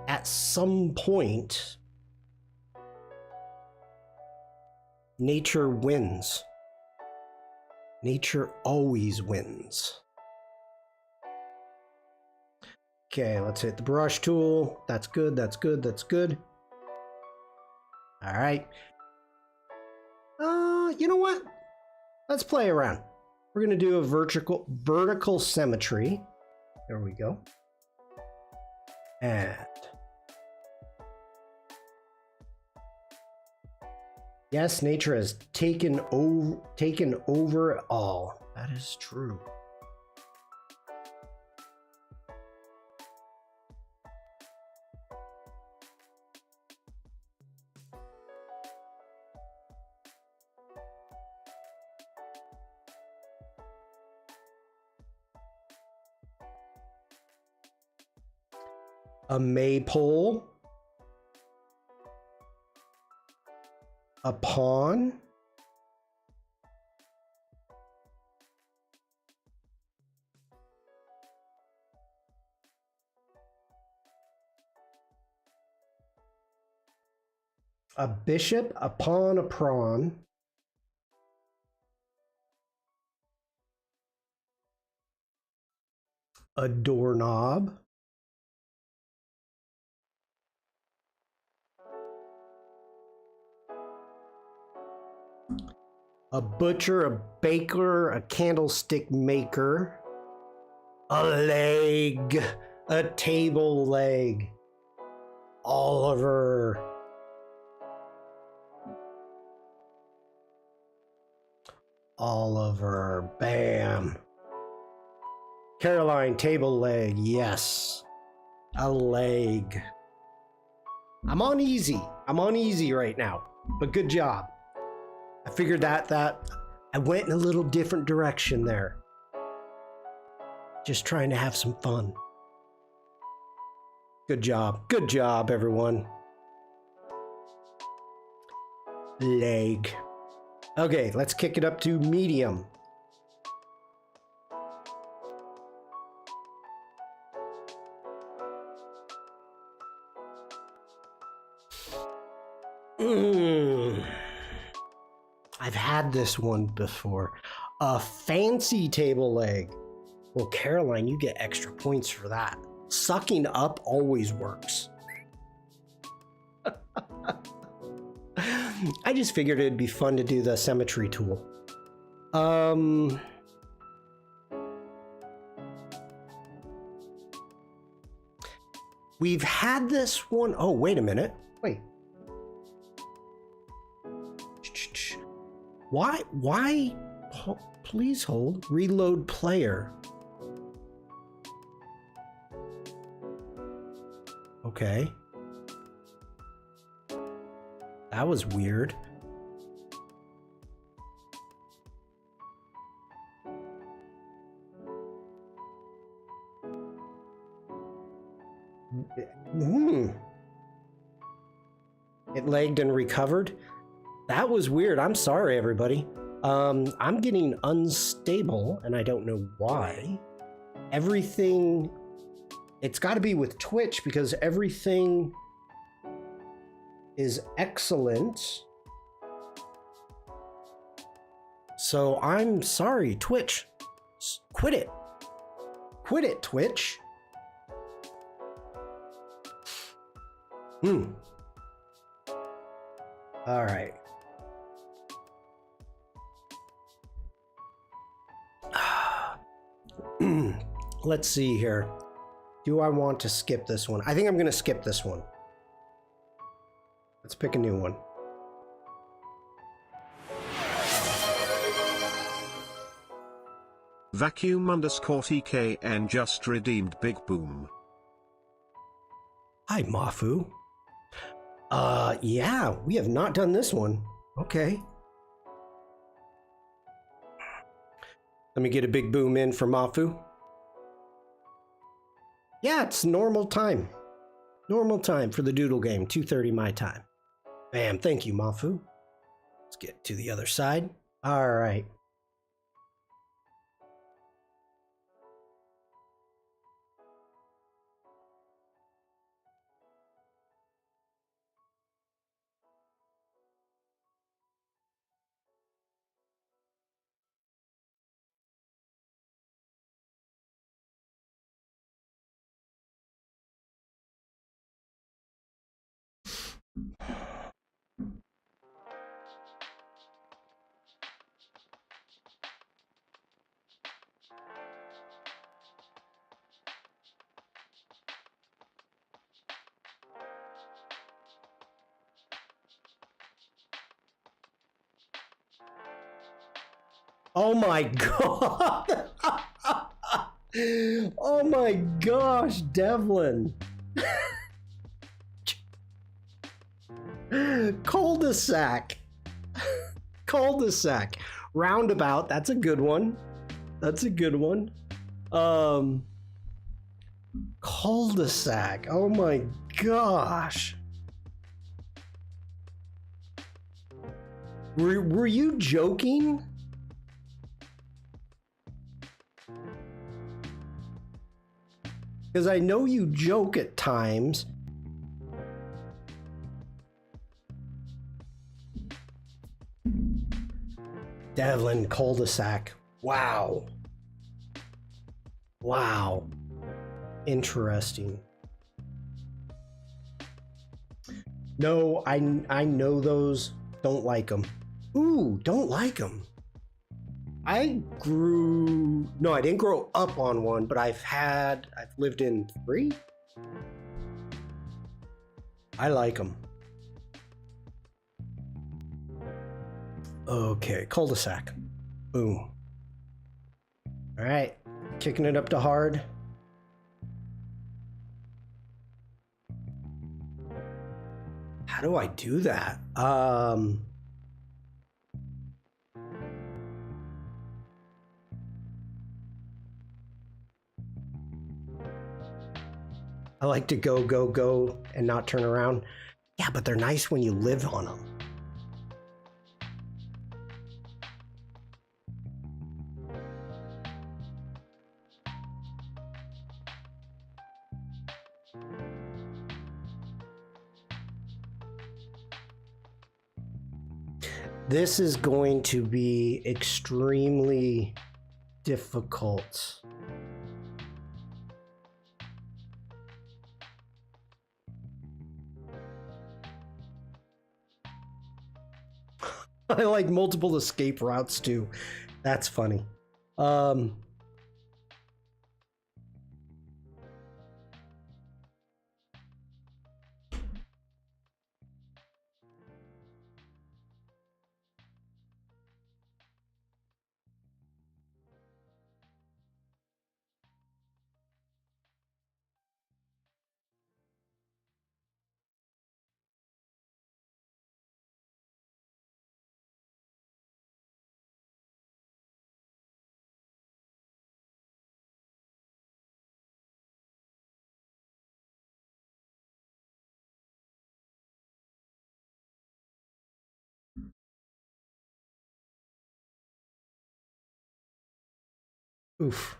at some point, nature wins. Nature always wins. Okay, let's hit the brush tool. That's good, that's good, that's good. All right. You know what? Let's play around. We're gonna do a vertical symmetry. There we go. And yes, nature has taken over it all. That is true. A maypole, a pawn, a bishop, a pawn, a pawn, a doorknob, a butcher, a baker, a candlestick maker, a leg, a table leg, Oliver, bam. Caroline, table leg, yes. A leg. I'm on easy right now, but good job. I figured that I went in a little different direction there. Just trying to have some fun. Good job, everyone. Leg. Okay, let's kick it up to medium. I've had this one before. A fancy table leg. Well, Caroline, you get extra points for that. Sucking up always works. I just figured it'd be fun to do the symmetry tool. We've had this one. Oh, wait a minute. Wait. Why? Please hold. Reload player. Okay. That was weird. It lagged and recovered. That was weird. I'm sorry, everybody. I'm getting unstable, and I don't know why. Everything... It's got to be with Twitch, because everything is excellent. So I'm sorry, Twitch. Quit it. Quit it, Twitch. All right. Let's see here. Do I want to skip this one? I think I'm going to skip this one. Let's pick a new one. Vacuum_TKN just redeemed Big Boom. Hi, Mafu. Yeah, we have not done this one. Okay. Let me get a big boom in for Mafu. Yeah, it's normal time. Normal time for the Doodle game, 2:30 my time. Bam, thank you, Mafu. Let's get to the other side. All right. Oh my god! Oh my gosh, Devlin! Cul-de-sac. Cul-de-sac. Roundabout, that's a good one. That's a good one. Cul-de-sac. Oh my gosh. Were you joking? Because I know you joke at times. Devlin, cul-de-sac. Wow. Wow. Interesting. No, I know those. Don't like them. Ooh, don't like them. I didn't grow up on one, but I've lived in 3. I like them. Okay, cul-de-sac. Boom. All right, kicking it up to hard. How do I do that? I like to go, go, go and not turn around. Yeah, but they're nice when you live on them. This is going to be extremely difficult. I like multiple escape routes too. That's funny. Oof.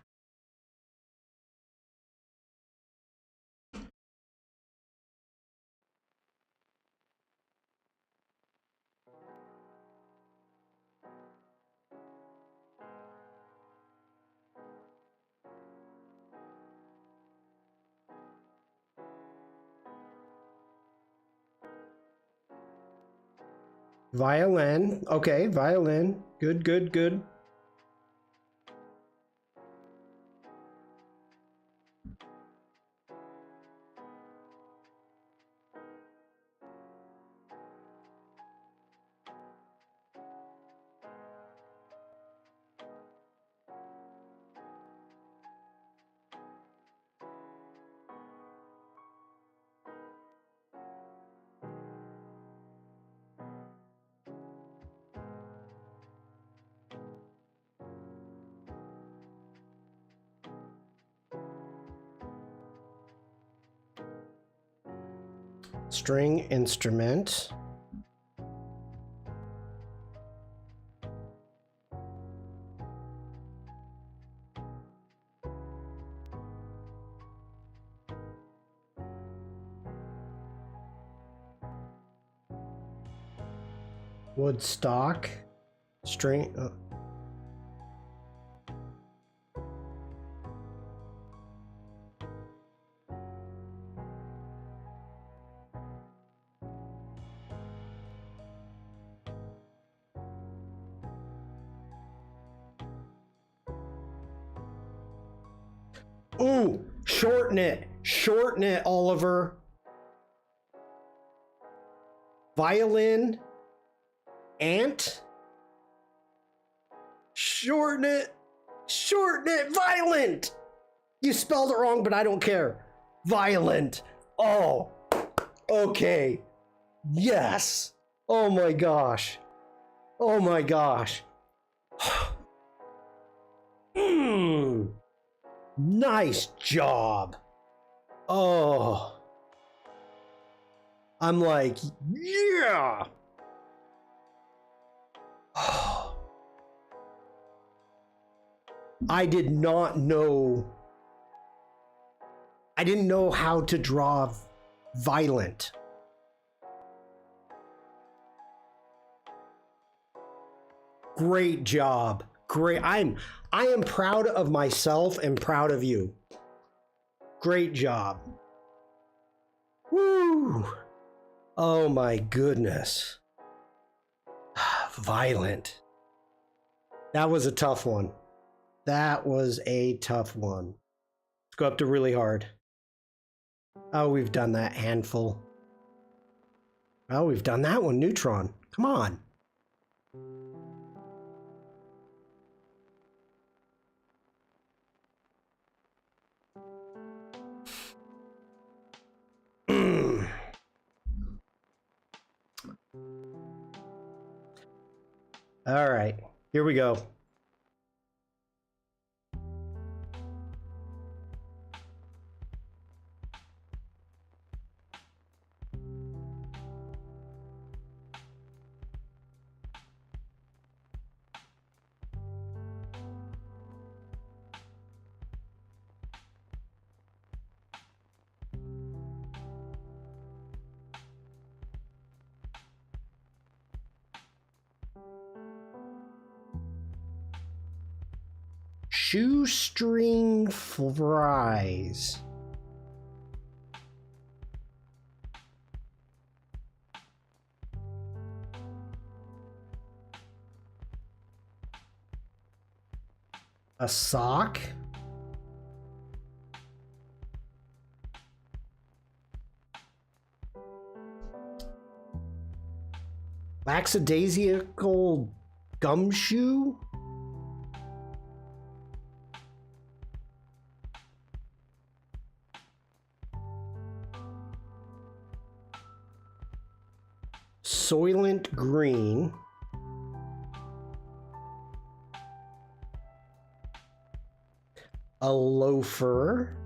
Violin. Okay, violin. Good, good, good. String instrument. Woodstock. String. Ooh, shorten it. Shorten it, Oliver. Violin. Ant. Shorten it. Shorten it. Violent. You spelled it wrong, but I don't care. Violent. Oh, okay. Yes. Oh my gosh. Oh my gosh. Nice job. Oh. I'm like, yeah. I did not know. I didn't know how to draw violent. Great job. Great. I am proud of myself and proud of you. Great job. Woo. Oh my goodness. Violent. That was a tough one. That was a tough one. Let's go up to really hard. Oh, we've done that handful. Oh, we've done that one, neutron. Come on. All right, here we go. Shoestring fries. A sock. Lackadaisical gumshoe. Soylent green. A loafer.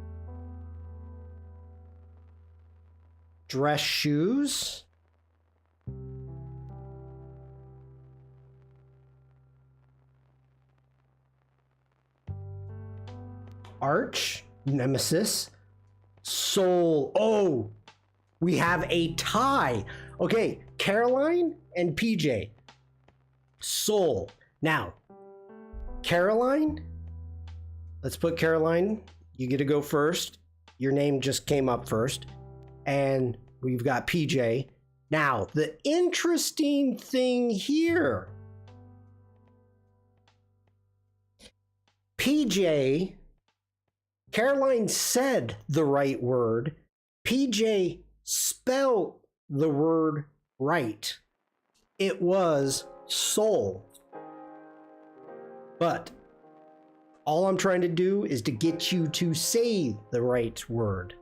Dress shoes. Arch. Nemesis. Soul. Oh, we have a tie. Okay, Caroline and PJ. Soul. Now, Caroline, let's put Caroline. You get to go first. Your name just came up first. And we've got PJ. Now, the interesting thing here, PJ, Caroline said the right word. PJ spelled the word right. It was soul. But all I'm trying to do is to get you to say the right word.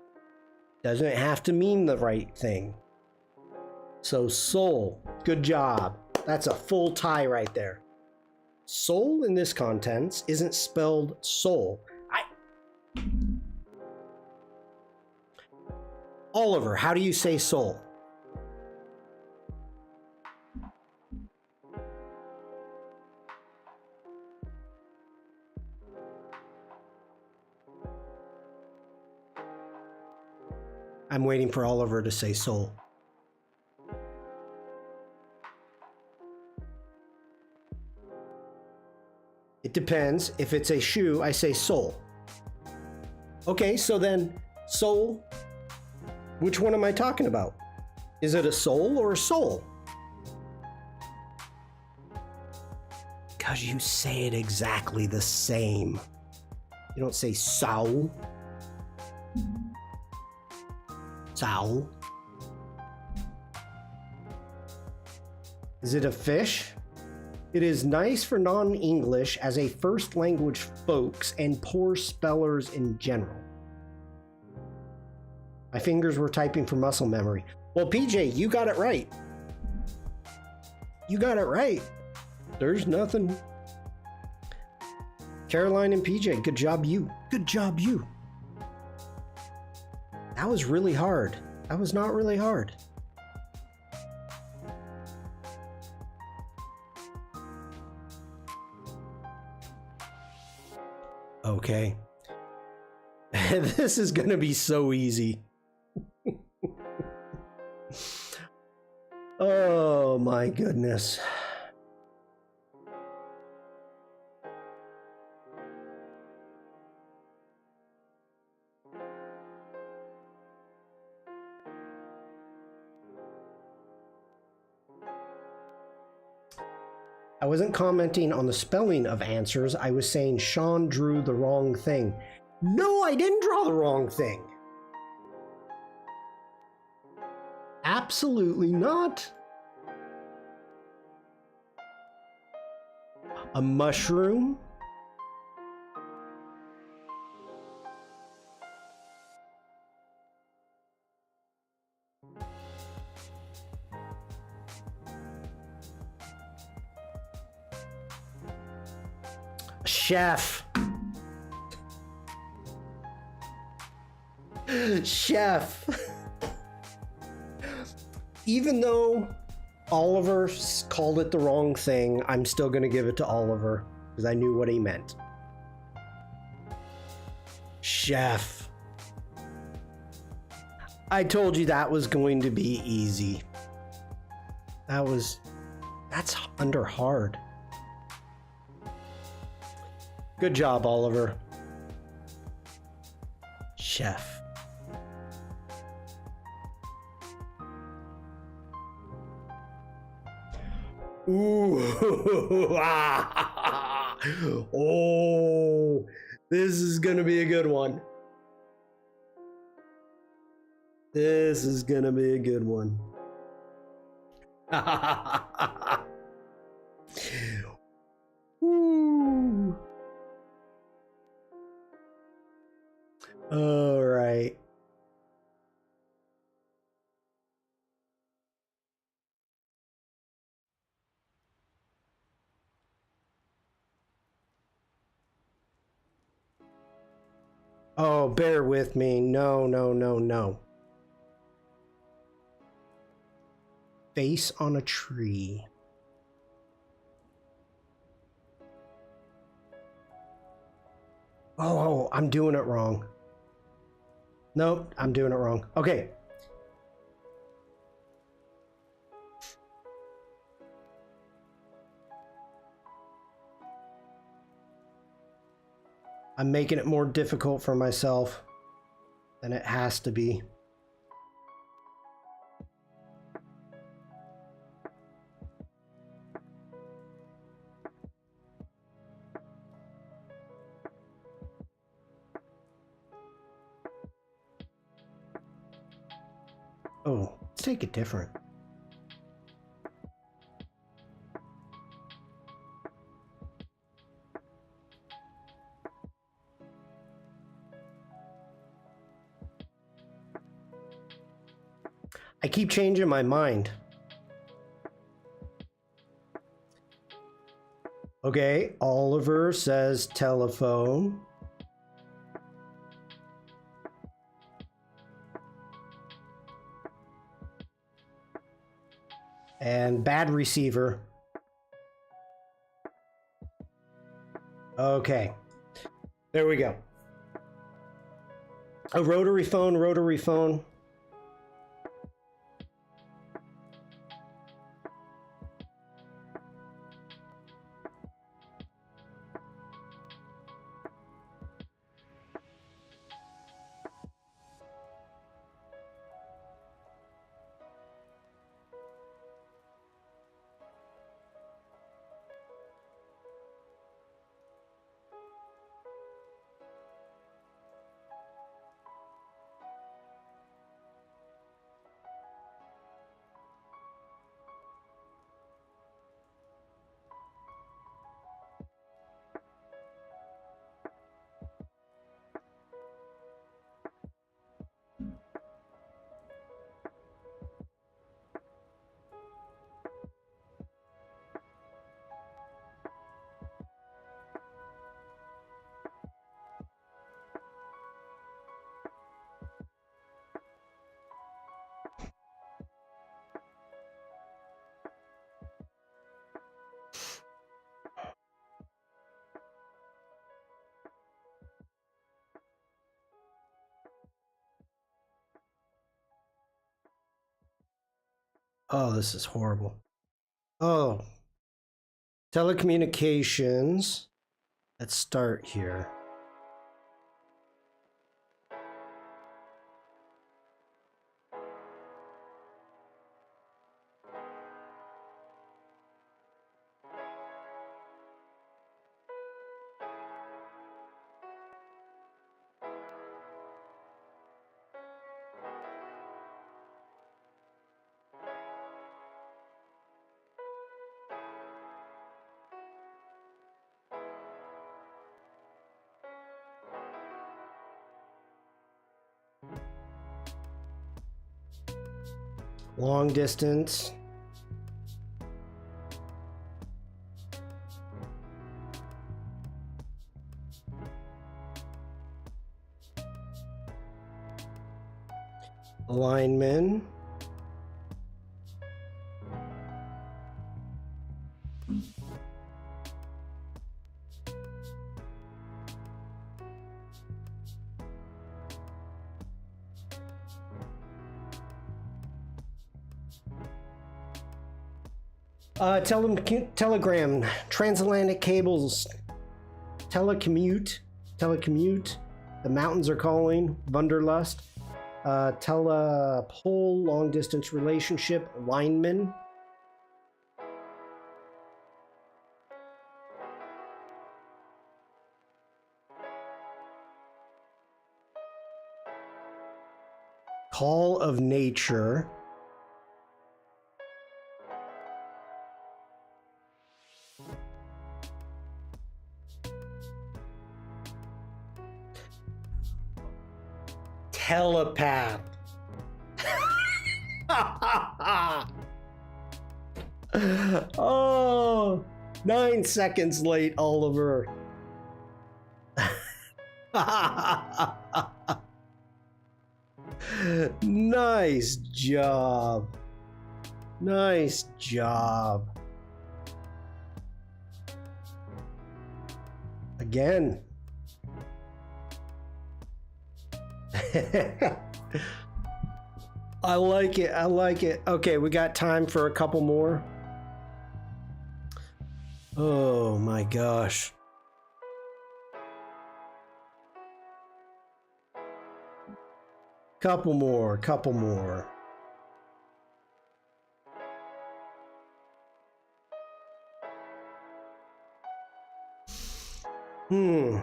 Doesn't have to mean the right thing. So soul, good job. That's a full tie right there. Soul in this context isn't spelled soul. Oliver, how do you say soul? I'm waiting for Oliver to say soul. It depends. If it's a shoe, I say sole. Okay, so then sole, which one am I talking about? Is it a sole or a sole? Because you say it exactly the same. You don't say soul. Soul. Is it a fish? It is nice for non-English as a first language folks and poor spellers in general. My fingers were typing for muscle memory. Well, PJ, you got it right. You got it right. There's nothing. Caroline and PJ, good job you. Good job you. That was really hard. That was not really hard. Okay. This is going to be so easy. Oh my goodness. I wasn't commenting on the spelling of answers. I was saying Shawn drew the wrong thing. No, I didn't draw the wrong thing. Absolutely not. A mushroom. Chef. Chef. Even though Oliver called it the wrong thing, I'm still going to give it to Oliver because I knew what he meant. Chef. I told you that was going to be easy. That's under hard. Good job, Oliver. Chef. Ooh. Oh, this is gonna be a good one. This is gonna be a good one. Ooh. All right. Oh, bear with me. No, no, no, no. Face on a tree. Oh, I'm doing it wrong. Nope, I'm doing it wrong. Okay. I'm making it more difficult for myself than it has to be. Oh, let's take it different. I keep changing my mind. Okay, Oliver says telephone. And bad receiver. Okay, there we go. A rotary phone, rotary phone. Oh, this is horrible. Oh, telecommunications. Let's start here. Long distance. Lineman. Telegram, transatlantic cables, telecomute, the mountains are calling, Wunderlust, telepole, long distance relationship, lineman, call of nature, telepath. Oh, 9 seconds late, Oliver. Nice job. Nice job. Again. I like it. I like it. Okay, we got time for a couple more. Oh my gosh. Couple more, couple more. Hmm.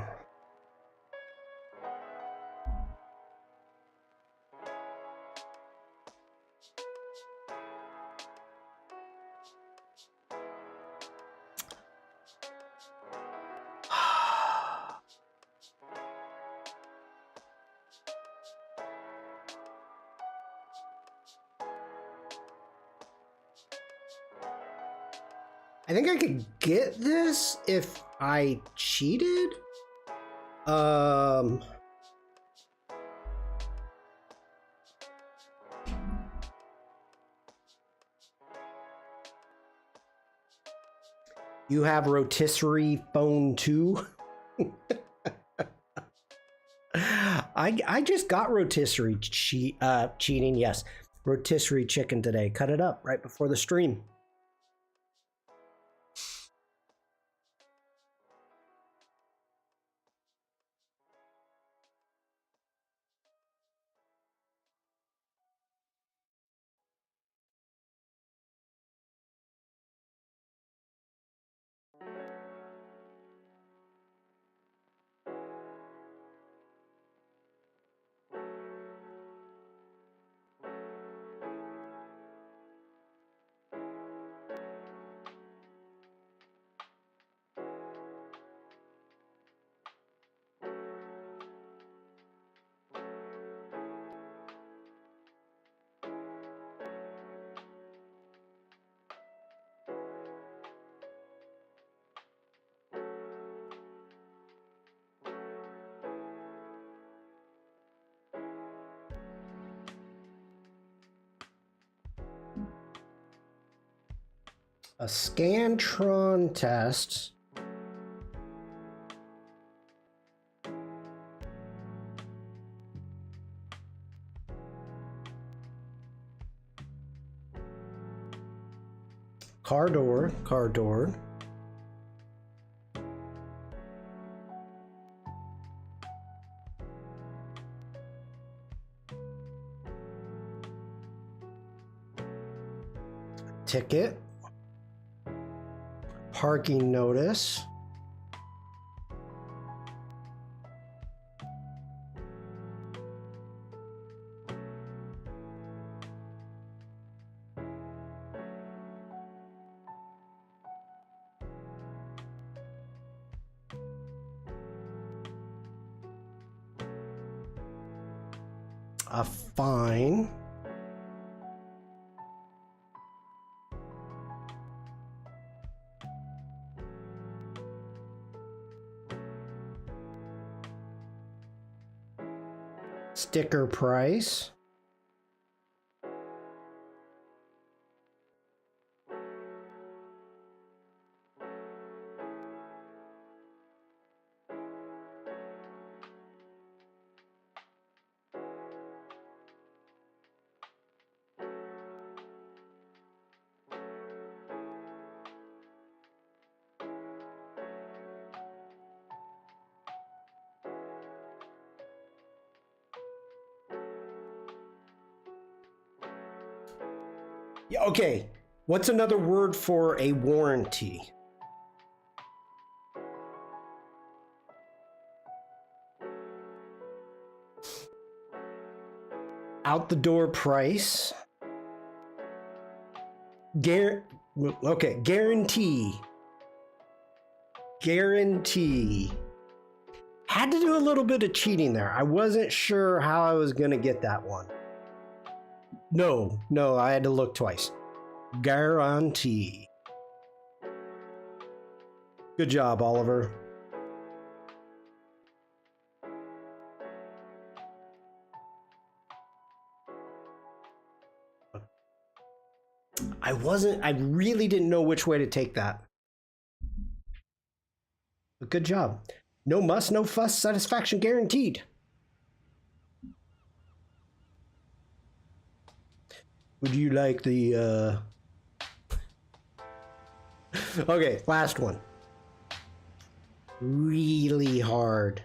I think I could get this if I cheated. You have rotisserie phone too? I just got rotisserie cheating, yes. Rotisserie chicken today. Cut it up right before the stream. A Scantron test. Car door. Ticket. Parking notice. A fine. Sticker price. Yeah, okay. What's another word for a warranty? Out the door price. Okay, guarantee. Guarantee. Had to do a little bit of cheating there. I wasn't sure how I was going to get that one. No, I had to look twice. Guarantee. Good job, Oliver. I really didn't know which way to take that. But good job. No muss, no fuss, satisfaction guaranteed. Would you like the, Okay, last one. Really hard.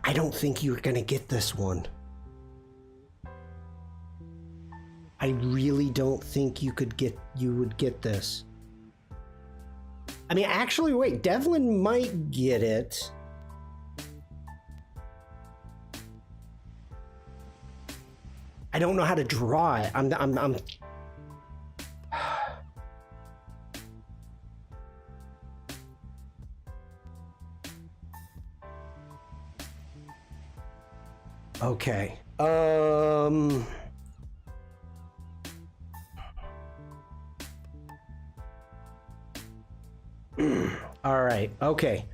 I don't think you're gonna get this one. I really don't think you would get this. I mean, actually, wait, Devlin might get it. I don't know how to draw it. I'm okay. All right. Okay.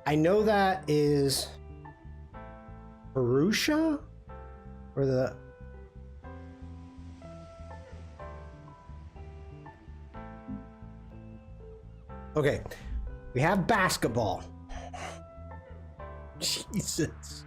I know that is Arusha or the okay. We have basketball. Jesus.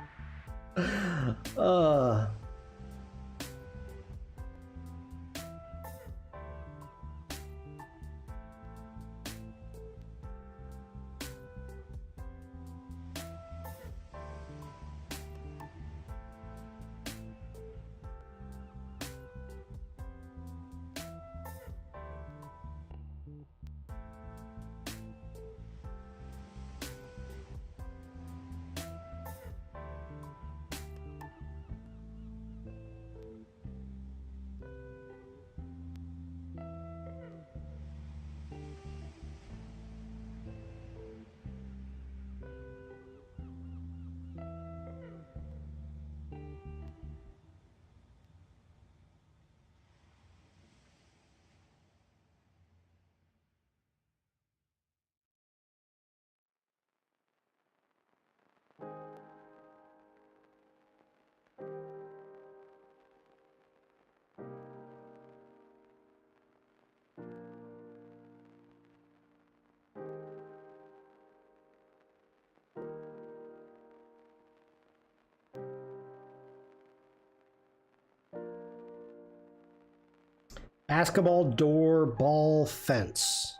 Basketball, door, ball, fence.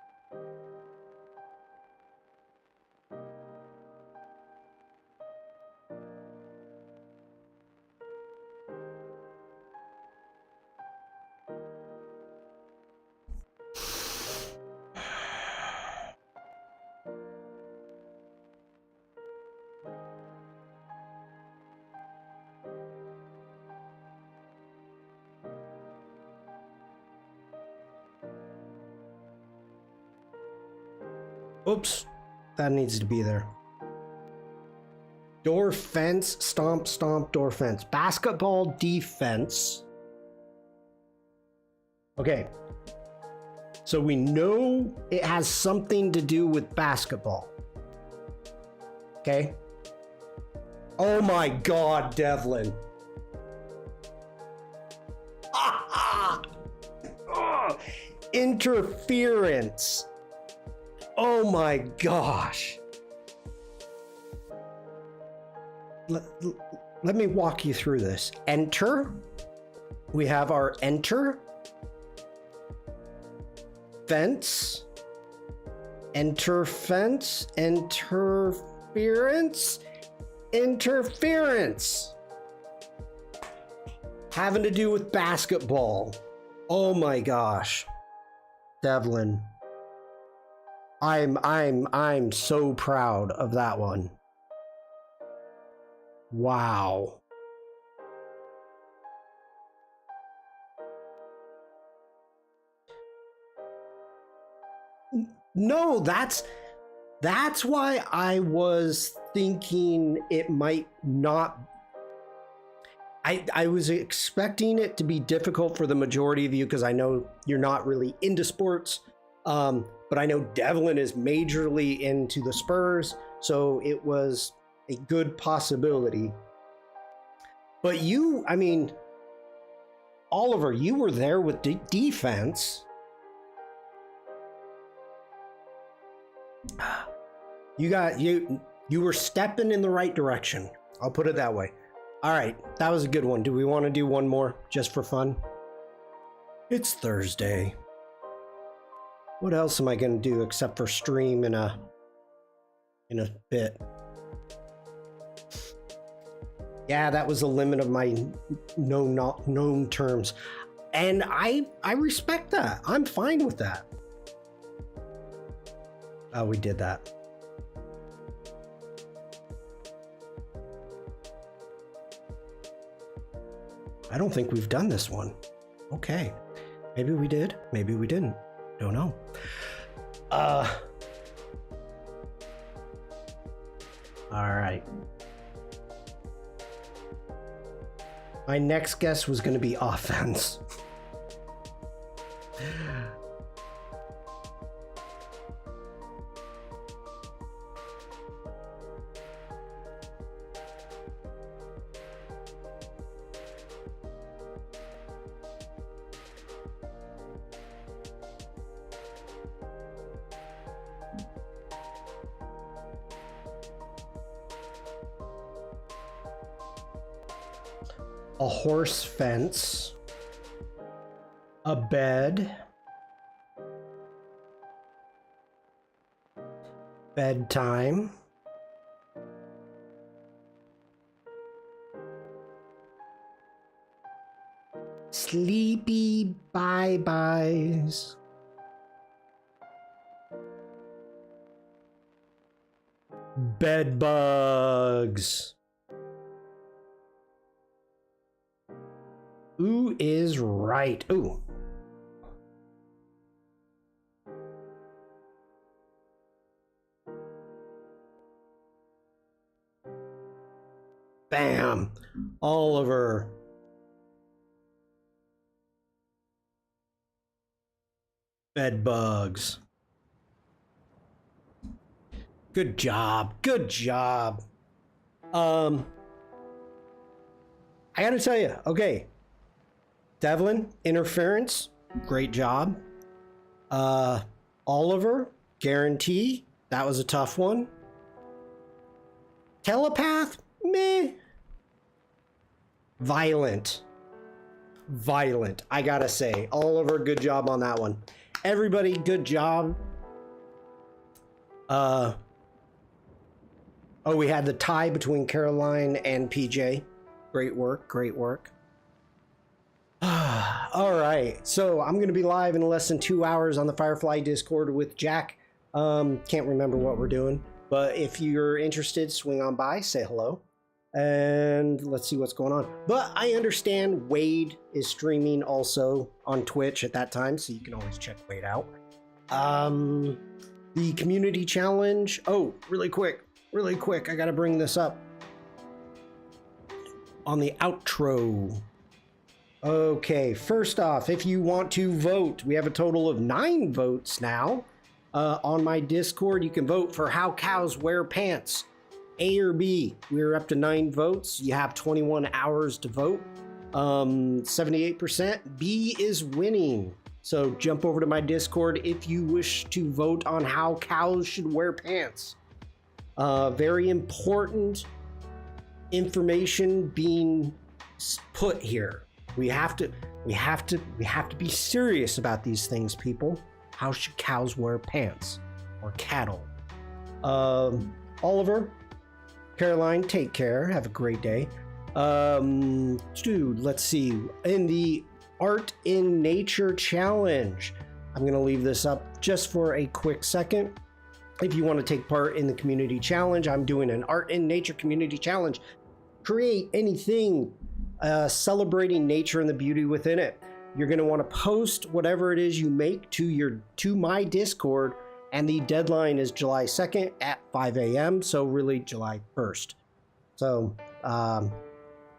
Oops, that needs to be there. Door, fence, stomp, stomp, door, fence. Basketball, defense. Okay. So we know it has something to do with basketball. Okay. Oh my God, Devlin. Interference. Oh my gosh. Let me walk you through this. Enter. We have our enter. Fence. Enter fence. Interference. Interference. Having to do with basketball. Oh my gosh. Devlin. I'm so proud of that one. Wow. No, that's why I was thinking it might not. I was expecting it to be difficult for the majority of you because I know you're not really into sports. But I know Devlin is majorly into the Spurs, so it was a good possibility. But you, I mean, Oliver, you were there with defense. You were stepping in the right direction. I'll put it that way. All right, that was a good one. Do we want to do one more just for fun? It's Thursday. What else am I going to do except for stream in a bit? Yeah, that was the limit of my known terms. And I respect that. I'm fine with that. Oh, we did that. I don't think we've done this one. Okay. Maybe we did. Maybe we didn't. Don't know. All right. My next guess was going to be offense. A horse fence, a bed, bedtime, sleepy bye-byes, bed bugs. Who is right? Ooh. Bam. Oliver. Bed bugs. Good job. Good job. I gotta tell you, okay. Devlin, interference, great job. Oliver, guarantee, that was a tough one. Telepath, meh. Violent, I gotta say. Oliver, good job on that one. Everybody, good job. Oh, we had the tie between Caroline and PJ. Great work, great work. All right, so I'm going to be live in less than 2 hours on the Firefly Discord with Jack. Can't remember what we're doing, but if you're interested, swing on by, say hello, and let's see what's going on. But I understand Wade is streaming also on Twitch at that time, so you can always check Wade out. The community challenge. Oh, really quick, I got to bring this up on the outro. Okay, first off, if you want to vote, we have a total of 9 votes now. On my Discord, you can vote for how cows wear pants, A or B. We're up to 9 votes. You have 21 hours to vote. 78%, B is winning. So jump over to my Discord if you wish to vote on how cows should wear pants. Very important information being put here. We have to be serious about these things, people. How should cows wear pants? Or cattle? Oliver, Caroline, take care. Have a great day. Dude, let's see. In the Art in Nature Challenge, I'm going to leave this up just for a quick second. If you want to take part in the community challenge, I'm doing an Art in Nature community challenge. Create anything celebrating nature and the beauty within it. You're going to want to post whatever it is you make to my Discord, and the deadline is July 2nd at 5 a.m. So really July 1st. So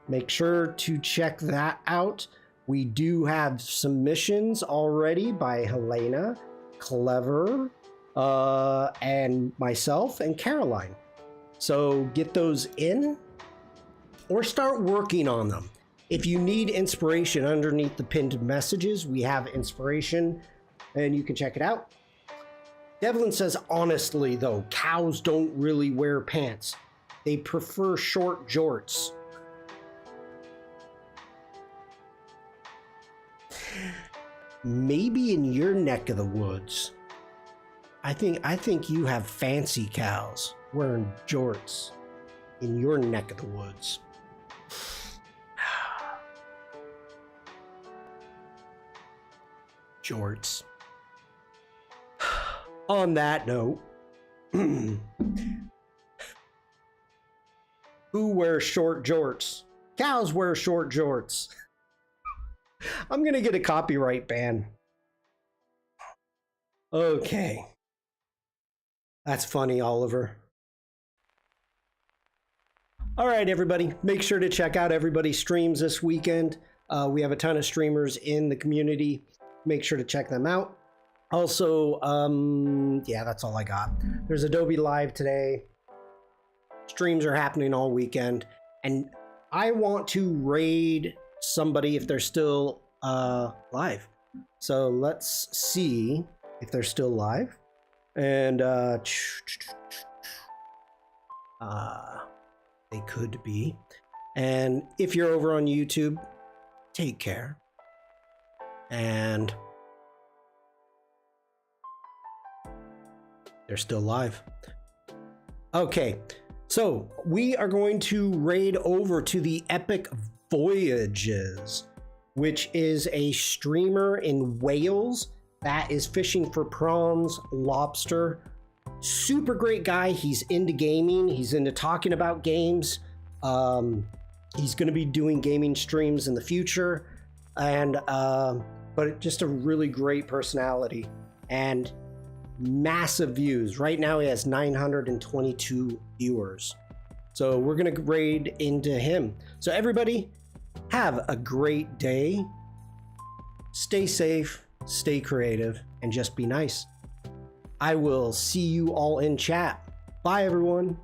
make sure to check that out. We do have submissions already by Helena, Clever, and myself and Caroline. So get those in or start working on them. If you need inspiration, underneath the pinned messages, we have inspiration and you can check it out. Devlin says, honestly though, cows don't really wear pants. They prefer short jorts. Maybe in your neck of the woods. I think you have fancy cows wearing jorts in your neck of the woods. Jorts. On that note, who wears short jorts? Cows wear short jorts. I'm gonna get a copyright ban. Okay. That's funny, Oliver. All right, everybody. Make sure to check out everybody's streams this weekend. We have a ton of streamers in the community. Make sure to check them out. Also, yeah, that's all I got. There's Adobe Live today. Streams are happening all weekend. And I want to raid somebody if they're still live. So let's see if they're still live. And they could be. And if you're over on YouTube, take care. And they're still live. Okay, so we are going to raid over to the Epic Voyages, which is a streamer in Wales that is fishing for prawns, lobster. Super great guy. He's into gaming. He's into talking about games. He's going to be doing gaming streams in the future, and but just a really great personality and massive views. Right now he has 922 viewers. So we're going to raid into him. So everybody, have a great day. Stay safe, stay creative, and just be nice. I will see you all in chat. Bye, everyone.